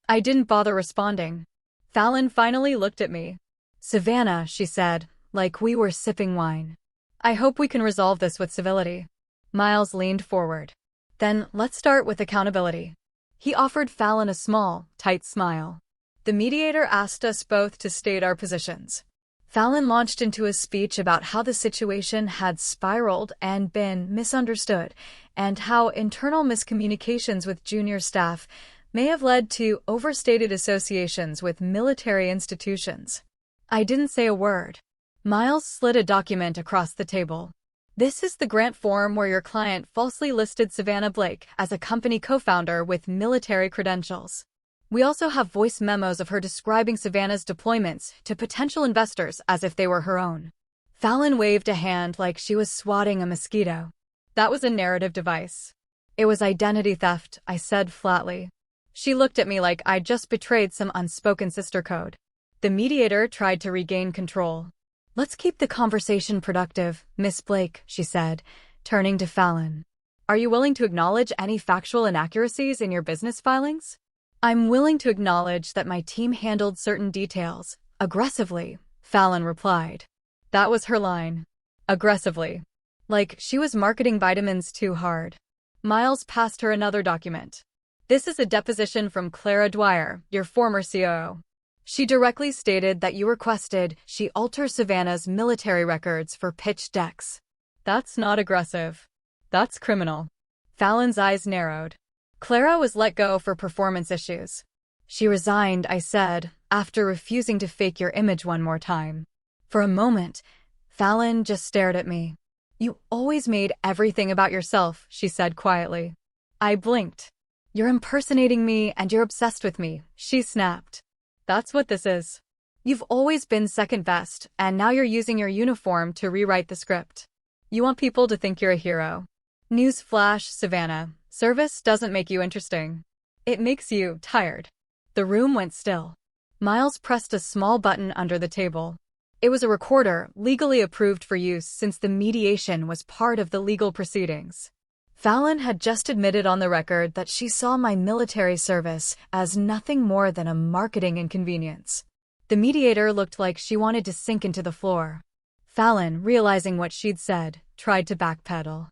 A: I didn't bother responding. Fallon finally looked at me. "Savannah," she said, like we were sipping wine. "I hope we can resolve this with civility." Miles leaned forward. "Then let's start with accountability." He offered Fallon a small, tight smile. The mediator asked us both to state our positions. Fallon launched into a speech about how the situation had spiraled and been misunderstood, and how internal miscommunications with junior staff may have led to overstated associations with military institutions. I didn't say a word. Miles slid a document across the table. "This is the grant form where your client falsely listed Savannah Blake as a company co-founder with military credentials. We also have voice memos of her describing Savannah's deployments to potential investors as if they were her own." Fallon waved a hand like she was swatting a mosquito. "That was a narrative device." "It was identity theft," I said flatly. She looked at me like I'd just betrayed some unspoken sister code. The mediator tried to regain control. "Let's keep the conversation productive, Miss Blake," she said, turning to Fallon. "Are you willing to acknowledge any factual inaccuracies in your business filings?" I'm willing to acknowledge that my team handled certain details aggressively, Fallon replied. That was her line. Aggressively. Like she was marketing vitamins too hard. Miles passed her another document. This is a deposition from Clara Dwyer, your former COO. She directly stated that you requested she alter Savannah's military records for pitch decks. That's not aggressive. That's criminal. Fallon's eyes narrowed. Clara was let go for performance issues. She resigned, I said, after refusing to fake your image one more time. For a moment, Fallon just stared at me. You always made everything about yourself, she said quietly. I blinked. You're impersonating me and you're obsessed with me, she snapped. That's what this is. You've always been second best, and now you're using your uniform to rewrite the script. You want people to think you're a hero. Newsflash, Savannah. Service doesn't make you interesting. It makes you tired. The room went still. Miles pressed a small button under the table. It was a recorder, legally approved for use since the mediation was part of the legal proceedings. Fallon had just admitted on the record that she saw my military service as nothing more than a marketing inconvenience. The mediator looked like she wanted to sink into the floor. Fallon, realizing what she'd said, tried to backpedal.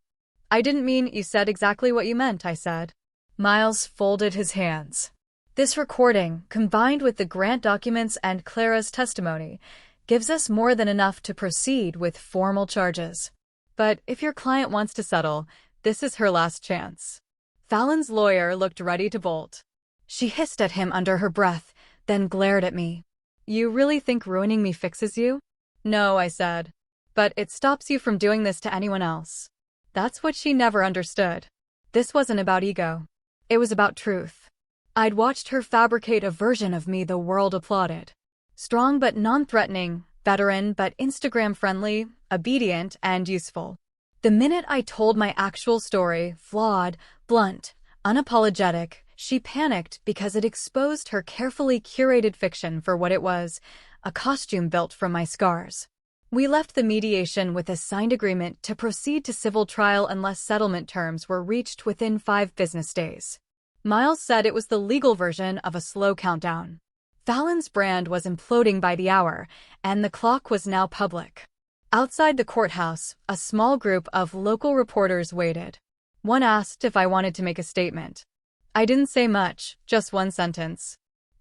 A: I didn't mean you said exactly what you meant, I said. Miles folded his hands. This recording, combined with the grant documents and Clara's testimony, gives us more than enough to proceed with formal charges. But if your client wants to settle, this is her last chance. Fallon's lawyer looked ready to bolt. She hissed at him under her breath, then glared at me. You really think ruining me fixes you? No, I said. But it stops you from doing this to anyone else. That's what she never understood. This wasn't about ego. It was about truth. I'd watched her fabricate a version of me the world applauded. Strong but non-threatening, veteran but Instagram-friendly, obedient and useful. The minute I told my actual story, flawed, blunt, unapologetic, she panicked because it exposed her carefully curated fiction for what it was, a costume built from my scars. We left the mediation with a signed agreement to proceed to civil trial unless settlement terms were reached within 5 business days. Miles said it was the legal version of a slow countdown. Fallon's brand was imploding by the hour, and the clock was now public. Outside the courthouse, a small group of local reporters waited. One asked if I wanted to make a statement. I didn't say much, just one sentence.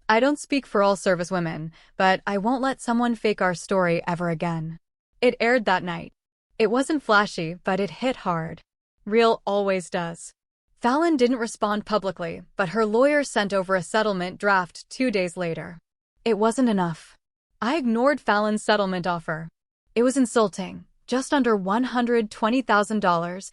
A: I don't speak for all servicewomen, but I won't let someone fake our story ever again. It aired that night. It wasn't flashy, but it hit hard. Real always does. Fallon didn't respond publicly, but her lawyer sent over a settlement draft 2 days later. It wasn't enough. I ignored Fallon's settlement offer. It was insulting, just under $120,000,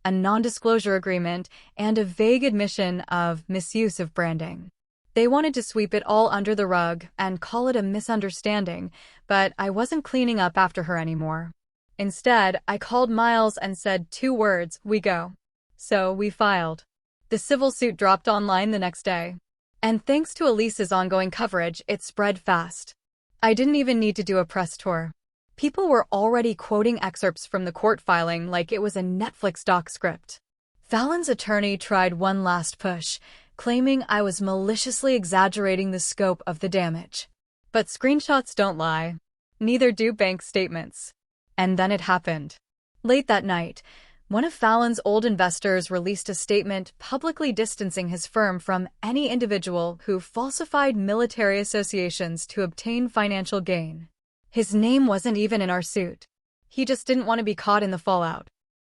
A: a non-disclosure agreement, and a vague admission of misuse of branding. They wanted to sweep it all under the rug and call it a misunderstanding, but I wasn't cleaning up after her anymore. Instead, I called Miles and said 2 words, we go. So we filed. The civil suit dropped online the next day. And thanks to Elise's ongoing coverage, it spread fast. I didn't even need to do a press tour. People were already quoting excerpts from the court filing like it was a Netflix doc script. Fallon's attorney tried one last push, claiming I was maliciously exaggerating the scope of the damage. But screenshots don't lie. Neither do bank statements. And then it happened. Late that night, one of Fallon's old investors released a statement publicly distancing his firm from any individual who falsified military associations to obtain financial gain. His name wasn't even in our suit. He just didn't want to be caught in the fallout.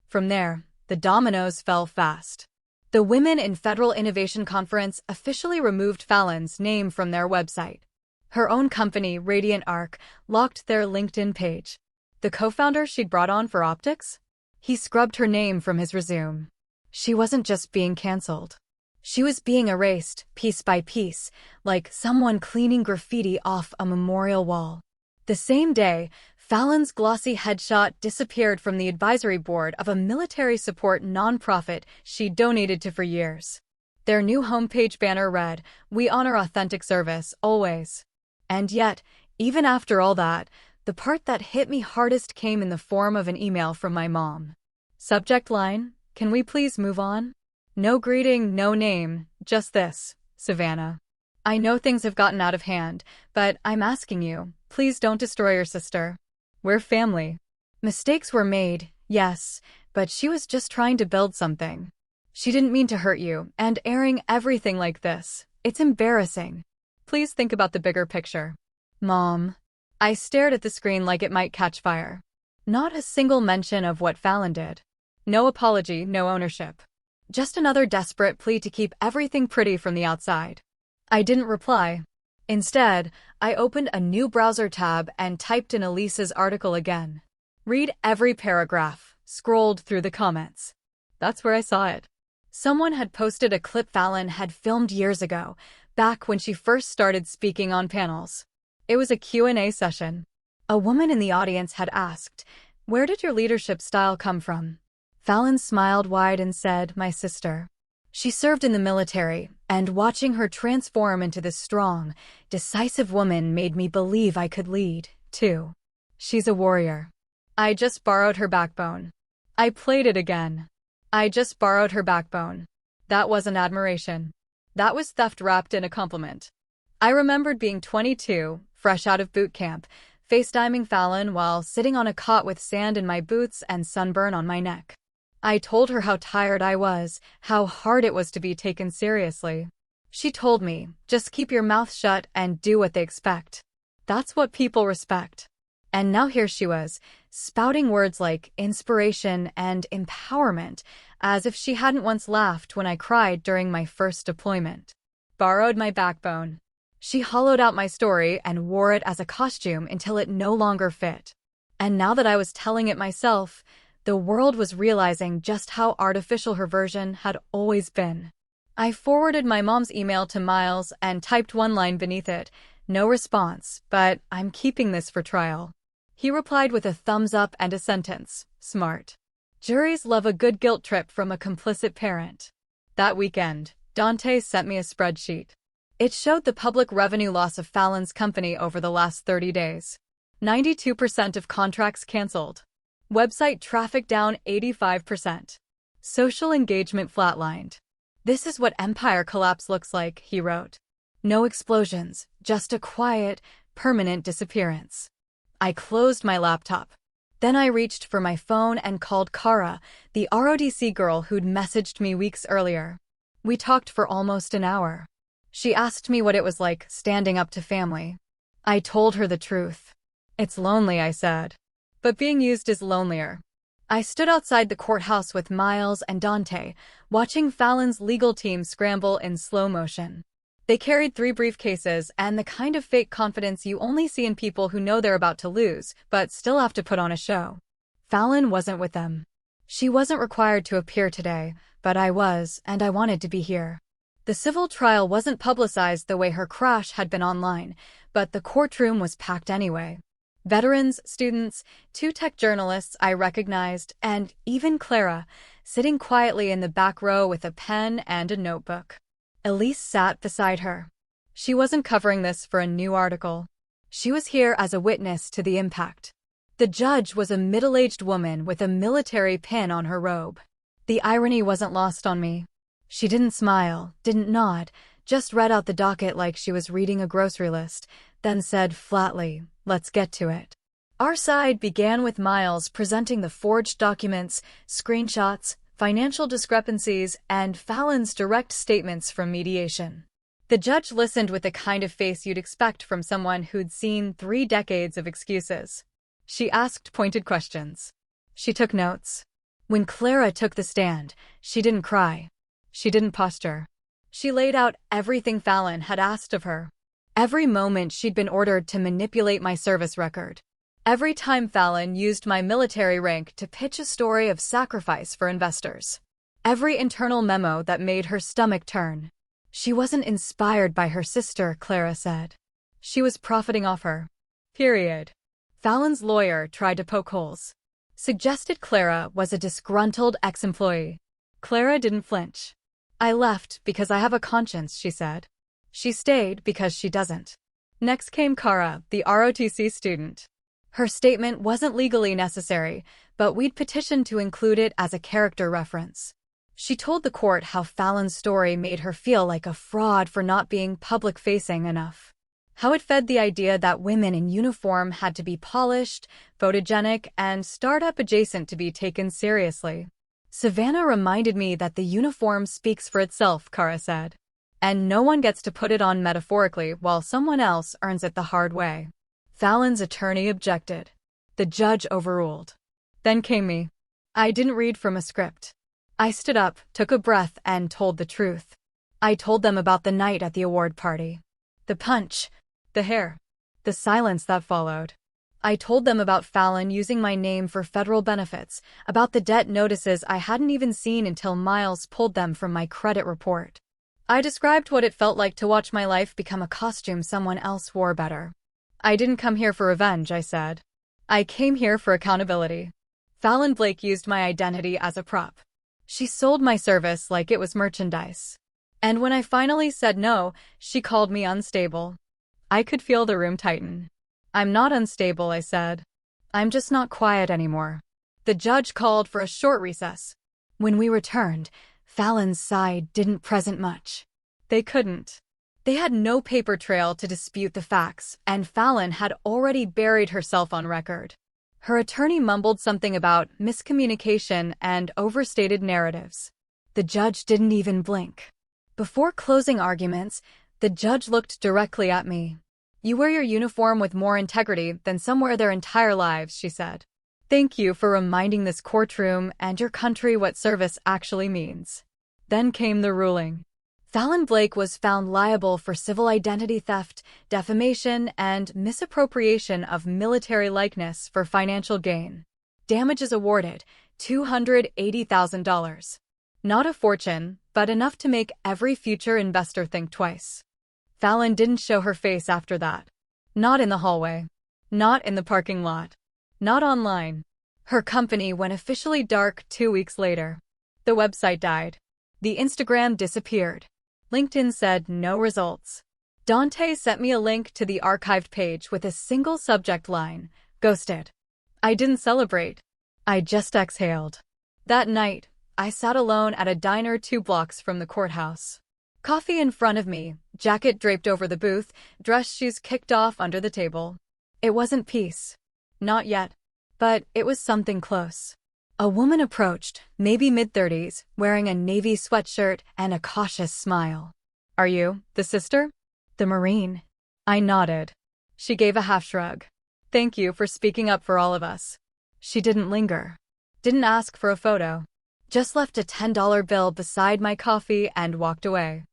A: From there, the dominoes fell fast. The Women in Federal Innovation Conference officially removed Fallon's name from their website. Her own company, Radiant Arc, locked their LinkedIn page. The co-founder she'd brought on for optics? He scrubbed her name from his resume. She wasn't just being canceled. She was being erased, piece by piece, like someone cleaning graffiti off a memorial wall. The same day, Fallon's glossy headshot disappeared from the advisory board of a military support nonprofit she donated to for years. Their new homepage banner read, "We honor authentic service, always." And yet, even after all that, the part that hit me hardest came in the form of an email from my mom. Subject line, "Can we please move on?" No greeting, no name, just this. Savannah. I know things have gotten out of hand, but I'm asking you, please don't destroy your sister. We're family. Mistakes were made, yes, but she was just trying to build something. She didn't mean to hurt you, and airing everything like this, it's embarrassing. Please think about the bigger picture. Mom. I stared at the screen like it might catch fire. Not a single mention of what Fallon did. No apology, no ownership. Just another desperate plea to keep everything pretty from the outside. I didn't reply. Instead, I opened a new browser tab and typed in Elise's article again. Read every paragraph, scrolled through the comments. That's where I saw it. Someone had posted a clip Fallon had filmed years ago, back when she first started speaking on panels. It was a Q&A session. A woman in the audience had asked, "Where did your leadership style come from?" Fallon smiled wide and said, "My sister. She served in the military, and watching her transform into this strong, decisive woman made me believe I could lead, too. She's a warrior. I just borrowed her backbone." I played it again. I just borrowed her backbone. That wasn't admiration. That was theft wrapped in a compliment. I remembered being 22, fresh out of boot camp, FaceTiming Fallon while sitting on a cot with sand in my boots and sunburn on my neck. I told her how tired I was, how hard it was to be taken seriously. She told me, "Just keep your mouth shut and do what they expect. That's what people respect." And now here she was, spouting words like inspiration and empowerment, as if she hadn't once laughed when I cried during my first deployment. Borrowed my backbone. She hollowed out my story and wore it as a costume until it no longer fit. And now that I was telling it myself, the world was realizing just how artificial her version had always been. I forwarded my mom's email to Miles and typed one line beneath it, "No response, but I'm keeping this for trial." He replied with a thumbs up and a sentence, "Smart. Juries love a good guilt trip from a complicit parent." That weekend, Dante sent me a spreadsheet. It showed the public revenue loss of Fallon's company over the last 30 days. 92% of contracts canceled. Website traffic down 85%. Social engagement flatlined. "This is what empire collapse looks like," he wrote. "No explosions, just a quiet, permanent disappearance." I closed my laptop. Then I reached for my phone and called Kara, the ROTC girl who'd messaged me weeks earlier. We talked for almost an hour. She asked me what it was like standing up to family. I told her the truth. "It's lonely," I said. "But being used is lonelier." I stood outside the courthouse with Miles and Dante, watching Fallon's legal team scramble in slow motion. They carried 3 briefcases and the kind of fake confidence you only see in people who know they're about to lose, but still have to put on a show. Fallon wasn't with them. She wasn't required to appear today, but I was, and I wanted to be here. The civil trial wasn't publicized the way her crash had been online, but the courtroom was packed anyway. Veterans, students, 2 tech journalists I recognized, and even Clara, sitting quietly in the back row with a pen and a notebook. Elise sat beside her. She wasn't covering this for a new article. She was here as a witness to the impact. The judge was a middle-aged woman with a military pin on her robe. The irony wasn't lost on me. She didn't smile, didn't nod, just read out the docket like she was reading a grocery list, then said flatly, "Let's get to it." Our side began with Miles presenting the forged documents, screenshots, financial discrepancies, and Fallon's direct statements from mediation. The judge listened with the kind of face you'd expect from someone who'd seen 3 decades of excuses. She asked pointed questions. She took notes. When Clara took the stand, she didn't cry. She didn't posture. She laid out everything Fallon had asked of her. Every moment she'd been ordered to manipulate my service record. Every time Fallon used my military rank to pitch a story of sacrifice for investors. Every internal memo that made her stomach turn. She wasn't inspired by her sister, Clara said. She was profiting off her. Period. Fallon's lawyer tried to poke holes. Suggested Clara was a disgruntled ex-employee. Clara didn't flinch. "I left because I have a conscience," she said. She stayed because she doesn't. Next came Kara, the ROTC student. Her statement wasn't legally necessary, but we'd petitioned to include it as a character reference. She told the court how Fallon's story made her feel like a fraud for not being public-facing enough. How it fed the idea that women in uniform had to be polished, photogenic, and startup adjacent to be taken seriously. Savannah reminded me that the uniform speaks for itself, Kara said. And no one gets to put it on metaphorically while someone else earns it the hard way. Fallon's attorney objected. The judge overruled. Then came me. I didn't read from a script. I stood up, took a breath, and told the truth. I told them about the night at the award party. The punch. The hair. The silence that followed. I told them about Fallon using my name for federal benefits, about the debt notices I hadn't even seen until Miles pulled them from my credit report. I described what it felt like to watch my life become a costume someone else wore better. I didn't come here for revenge, I said. I came here for accountability. Fallon Blake used my identity as a prop. She sold my service like it was merchandise. And when I finally said no, she called me unstable. I could feel the room tighten. I'm not unstable, I said. I'm just not quiet anymore. The judge called for a short recess. When we returned, Fallon's side didn't present much. They couldn't. They had no paper trail to dispute the facts, and Fallon had already buried herself on record. Her attorney mumbled something about miscommunication and overstated narratives. The judge didn't even blink. Before closing arguments, the judge looked directly at me. You wear your uniform with more integrity than some wear their entire lives, she said. Thank you for reminding this courtroom and your country what service actually means. Then came the ruling. Fallon Blake was found liable for civil identity theft, defamation, and misappropriation of military likeness for financial gain. Damages awarded, $280,000. Not a fortune, but enough to make every future investor think twice. Fallon didn't show her face after that. Not in the hallway. Not in the parking lot. Not online. Her company went officially dark 2 weeks later. The website died. The Instagram disappeared. LinkedIn said no results. Dante sent me a link to the archived page with a single subject line, ghosted. I didn't celebrate. I just exhaled. That night, I sat alone at a diner 2 blocks from the courthouse. Coffee in front of me, jacket draped over the booth, dress shoes kicked off under the table. It wasn't peace. Not yet. But it was something close. A woman approached, maybe mid-30s, wearing a navy sweatshirt and a cautious smile. Are you the sister? The Marine? I nodded. She gave a half shrug. Thank you for speaking up for all of us. She didn't linger. Didn't ask for a photo. Just left a $10 bill beside my coffee and walked away.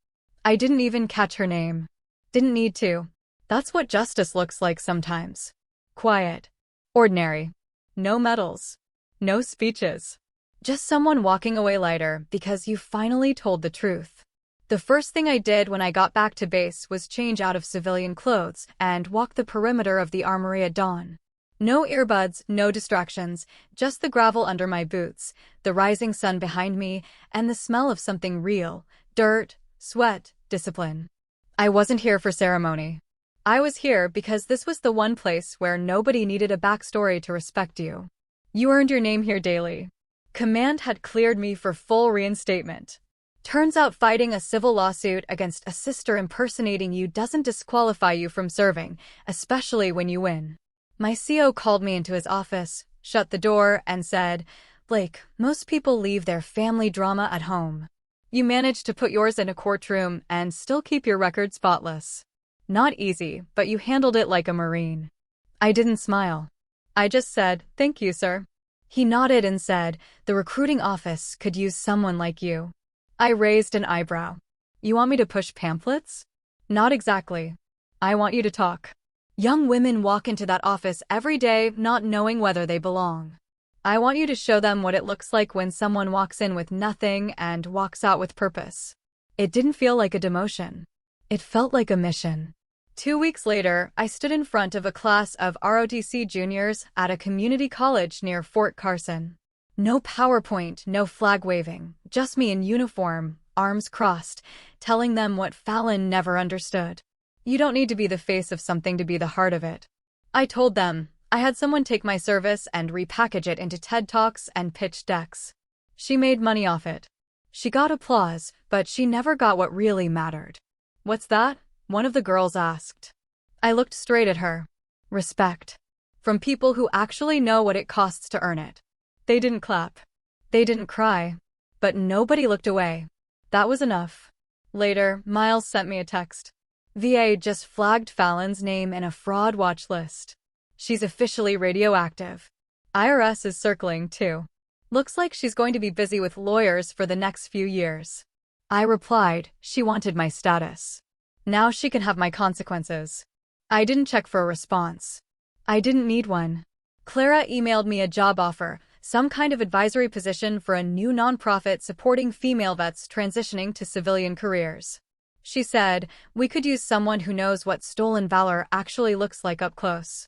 A: I didn't even catch her name. Didn't need to. That's what justice looks like sometimes. Quiet. Ordinary. No medals. No speeches. Just someone walking away lighter because you finally told the truth. The first thing I did when I got back to base was change out of civilian clothes and walk the perimeter of the armory at dawn. No earbuds, no distractions, just the gravel under my boots, the rising sun behind me, and the smell of something real, dirt, sweat, discipline. I wasn't here for ceremony. I was here because this was the one place where nobody needed a backstory to respect you. You earned your name here daily. Command had cleared me for full reinstatement. Turns out fighting a civil lawsuit against a sister impersonating you doesn't disqualify you from serving, especially when you win. My CO called me into his office, shut the door, and said, Blake, most people leave their family drama at home. You managed to put yours in a courtroom and still keep your record spotless. Not easy, but you handled it like a Marine. I didn't smile. I just said, thank you, sir. He nodded and said, the recruiting office could use someone like you. I raised an eyebrow. You want me to push pamphlets? Not exactly. I want you to talk. Young women walk into that office every day not knowing whether they belong. I want you to show them what it looks like when someone walks in with nothing and walks out with purpose. It didn't feel like a demotion. It felt like a mission. 2 weeks later, I stood in front of a class of ROTC juniors at a community college near Fort Carson. No PowerPoint, no flag waving, just me in uniform, arms crossed, telling them what Fallon never understood. You don't need to be the face of something to be the heart of it. I told them I had someone take my service and repackage it into TED Talks and pitch decks. She made money off it. She got applause, but she never got what really mattered. "What's that?" one of the girls asked. I looked straight at her. Respect. From people who actually know what it costs to earn it. They didn't clap. They didn't cry. But nobody looked away. That was enough. Later, Miles sent me a text. "VA just flagged Fallon's name in a fraud watch list. She's officially radioactive. IRS is circling, too. Looks like she's going to be busy with lawyers for the next few years." I replied, she wanted my status. Now she can have my consequences. I didn't check for a response. I didn't need one. Clara emailed me a job offer, some kind of advisory position for a new nonprofit supporting female vets transitioning to civilian careers. She said, "We could use someone who knows what stolen valor actually looks like up close."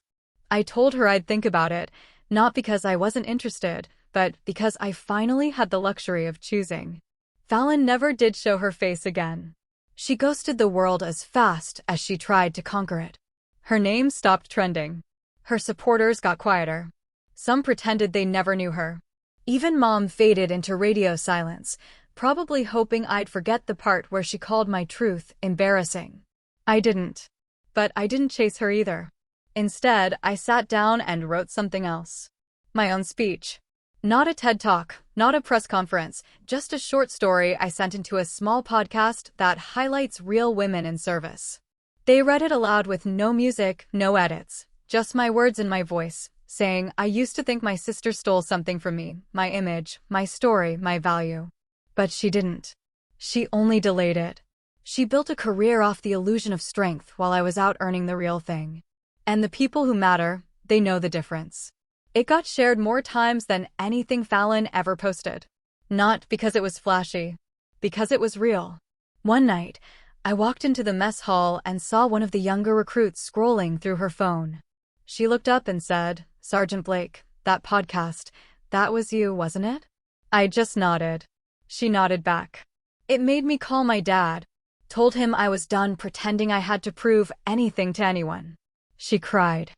A: I told her I'd think about it, not because I wasn't interested, but because I finally had the luxury of choosing. Fallon never did show her face again. She ghosted the world as fast as she tried to conquer it. Her name stopped trending. Her supporters got quieter. Some pretended they never knew her. Even Mom faded into radio silence, probably hoping I'd forget the part where she called my truth embarrassing. I didn't. But I didn't chase her either. Instead, I sat down and wrote something else. My own speech. Not a TED Talk, not a press conference, just a short story I sent into a small podcast that highlights real women in service. They read it aloud with no music, no edits, just my words and my voice, saying, "I used to think my sister stole something from me, my image, my story, my value." But she didn't. She only delayed it. She built a career off the illusion of strength while I was out earning the real thing. And the people who matter, they know the difference. It got shared more times than anything Fallon ever posted. Not because it was flashy, because it was real. One night, I walked into the mess hall and saw one of the younger recruits scrolling through her phone. She looked up and said, "Sergeant Blake, that podcast, that was you, wasn't it?" I just nodded. She nodded back. It made me call my dad. Told him I was done pretending I had to prove anything to anyone. She cried.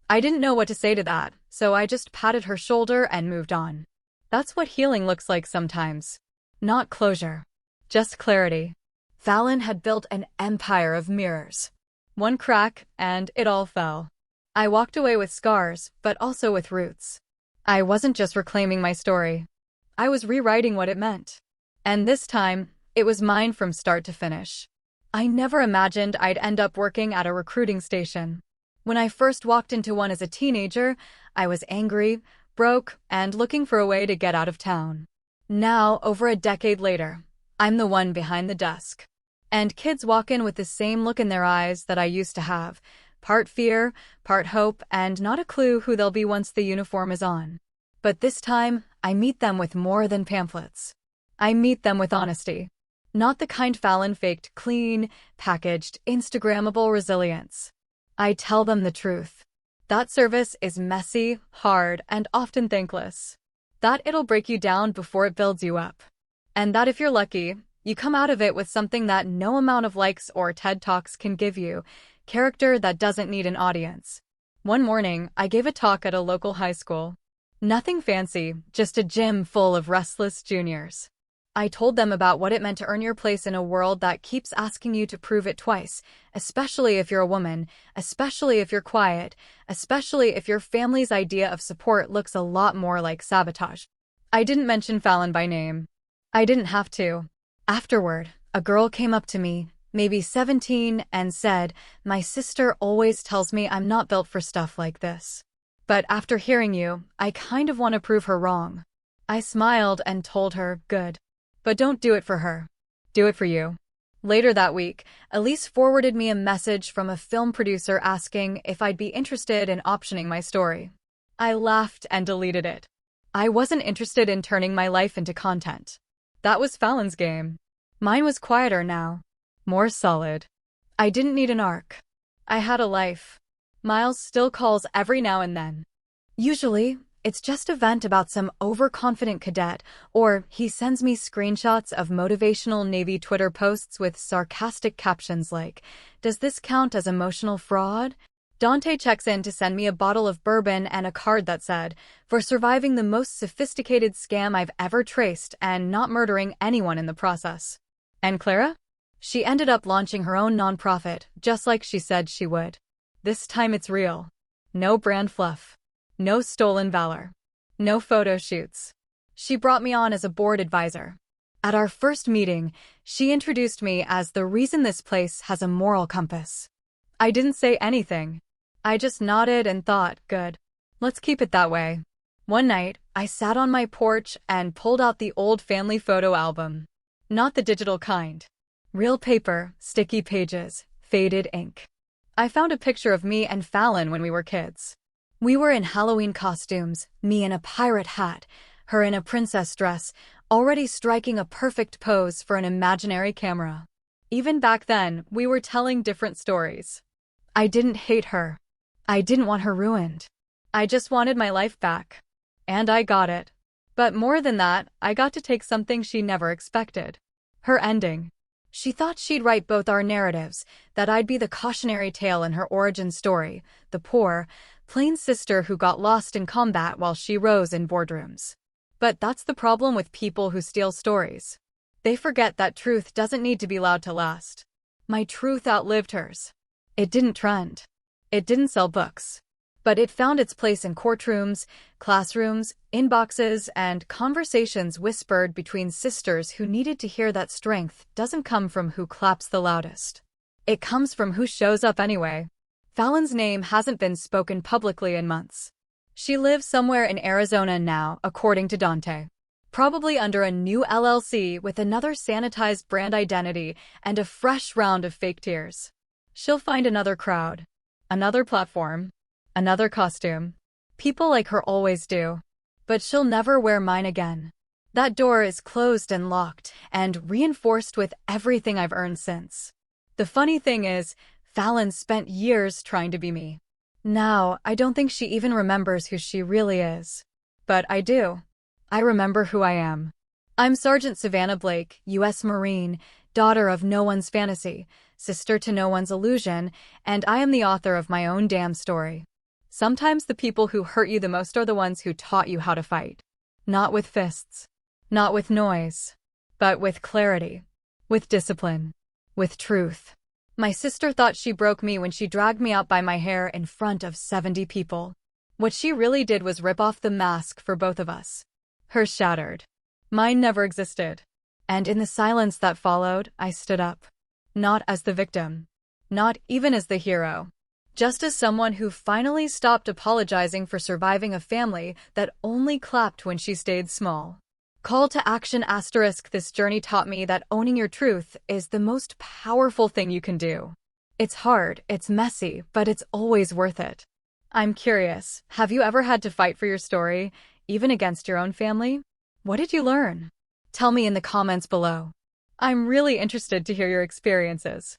A: I didn't know what to say to that, so I just patted her shoulder and moved on. That's what healing looks like sometimes. Not closure. Just clarity. Fallon had built an empire of mirrors. One crack, and it all fell. I walked away with scars, but also with roots. I wasn't just reclaiming my story. I was rewriting what it meant. And this time, it was mine from start to finish. I never imagined I'd end up working at a recruiting station. When I first walked into one as a teenager, I was angry, broke, and looking for a way to get out of town. Now, over a decade later, I'm the one behind the desk. And kids walk in with the same look in their eyes that I used to have, part fear, part hope, and not a clue who they'll be once the uniform is on. But this time, I meet them with more than pamphlets. I meet them with honesty. Not the kind Fallon faked clean, packaged, Instagrammable resilience. I tell them the truth. That service is messy, hard, and often thankless. That it'll break you down before it builds you up. And that if you're lucky, you come out of it with something that no amount of likes or TED Talks can give you, character that doesn't need an audience. One morning, I gave a talk at a local high school. Nothing fancy, just a gym full of restless juniors. I told them about what it meant to earn your place in a world that keeps asking you to prove it twice, especially if you're a woman, especially if you're quiet, especially if your family's idea of support looks a lot more like sabotage. I didn't mention Fallon by name. I didn't have to. Afterward, a girl came up to me, maybe 17, and said, "My sister always tells me I'm not built for stuff like this. But after hearing you, I kind of want to prove her wrong." I smiled and told her, "Good. But don't do it for her. Do it for you." Later that week, Elise forwarded me a message from a film producer asking if I'd be interested in optioning my story. I laughed and deleted it. I wasn't interested in turning my life into content. That was Fallon's game. Mine was quieter now. More solid. I didn't need an arc. I had a life. Miles still calls every now and then. Usually, it's just a vent about some overconfident cadet, or he sends me screenshots of motivational Navy Twitter posts with sarcastic captions like, "Does this count as emotional fraud?" Dante checks in to send me a bottle of bourbon and a card that said, "For surviving the most sophisticated scam I've ever traced and not murdering anyone in the process." And Clara? She ended up launching her own nonprofit, just like she said she would. This time it's real. No brand fluff. No stolen valor. No photo shoots. She brought me on as a board advisor. At our first meeting, she introduced me as the reason this place has a moral compass. I didn't say anything. I just nodded and thought, good. Let's keep it that way. One night, I sat on my porch and pulled out the old family photo album. Not the digital kind. Real paper, sticky pages, faded ink. I found a picture of me and Fallon when we were kids. We were in Halloween costumes, me in a pirate hat, her in a princess dress, already striking a perfect pose for an imaginary camera. Even back then, we were telling different stories. I didn't hate her. I didn't want her ruined. I just wanted my life back. And I got it. But more than that, I got to take something she never expected. Her ending. She thought she'd write both our narratives, that I'd be the cautionary tale in her origin story, the poor, plain sister who got lost in combat while she rose in boardrooms. But that's the problem with people who steal stories. They forget that truth doesn't need to be loud to last. My truth outlived hers. It didn't trend. It didn't sell books. But it found its place in courtrooms, classrooms, inboxes, and conversations whispered between sisters who needed to hear that strength doesn't come from who claps the loudest. It comes from who shows up anyway. Fallon's name hasn't been spoken publicly in months. She lives somewhere in Arizona now, according to Dante. Probably under a new LLC with another sanitized brand identity and a fresh round of fake tears. She'll find another crowd, another platform, another costume. People like her always do. But she'll never wear mine again. That door is closed and locked, and reinforced with everything I've earned since. The funny thing is, Fallon spent years trying to be me. Now, I don't think she even remembers who she really is. But I do. I remember who I am. I'm Sergeant Savannah Blake, U.S. Marine, daughter of no one's fantasy, sister to no one's illusion, and I am the author of my own damn story. Sometimes the people who hurt you the most are the ones who taught you how to fight. Not with fists. Not with noise. But with clarity. With discipline. With truth. My sister thought she broke me when she dragged me out by my hair in front of 70 people. What she really did was rip off the mask for both of us. Hers shattered. Mine never existed. And in the silence that followed, I stood up. Not as the victim. Not even as the hero. Just as someone who finally stopped apologizing for surviving a family that only clapped when she stayed small. Call to action *. This journey taught me that owning your truth is the most powerful thing you can do. It's hard, it's messy, but it's always worth it. I'm curious, have you ever had to fight for your story, even against your own family? What did you learn? Tell me in the comments below. I'm really interested to hear your experiences.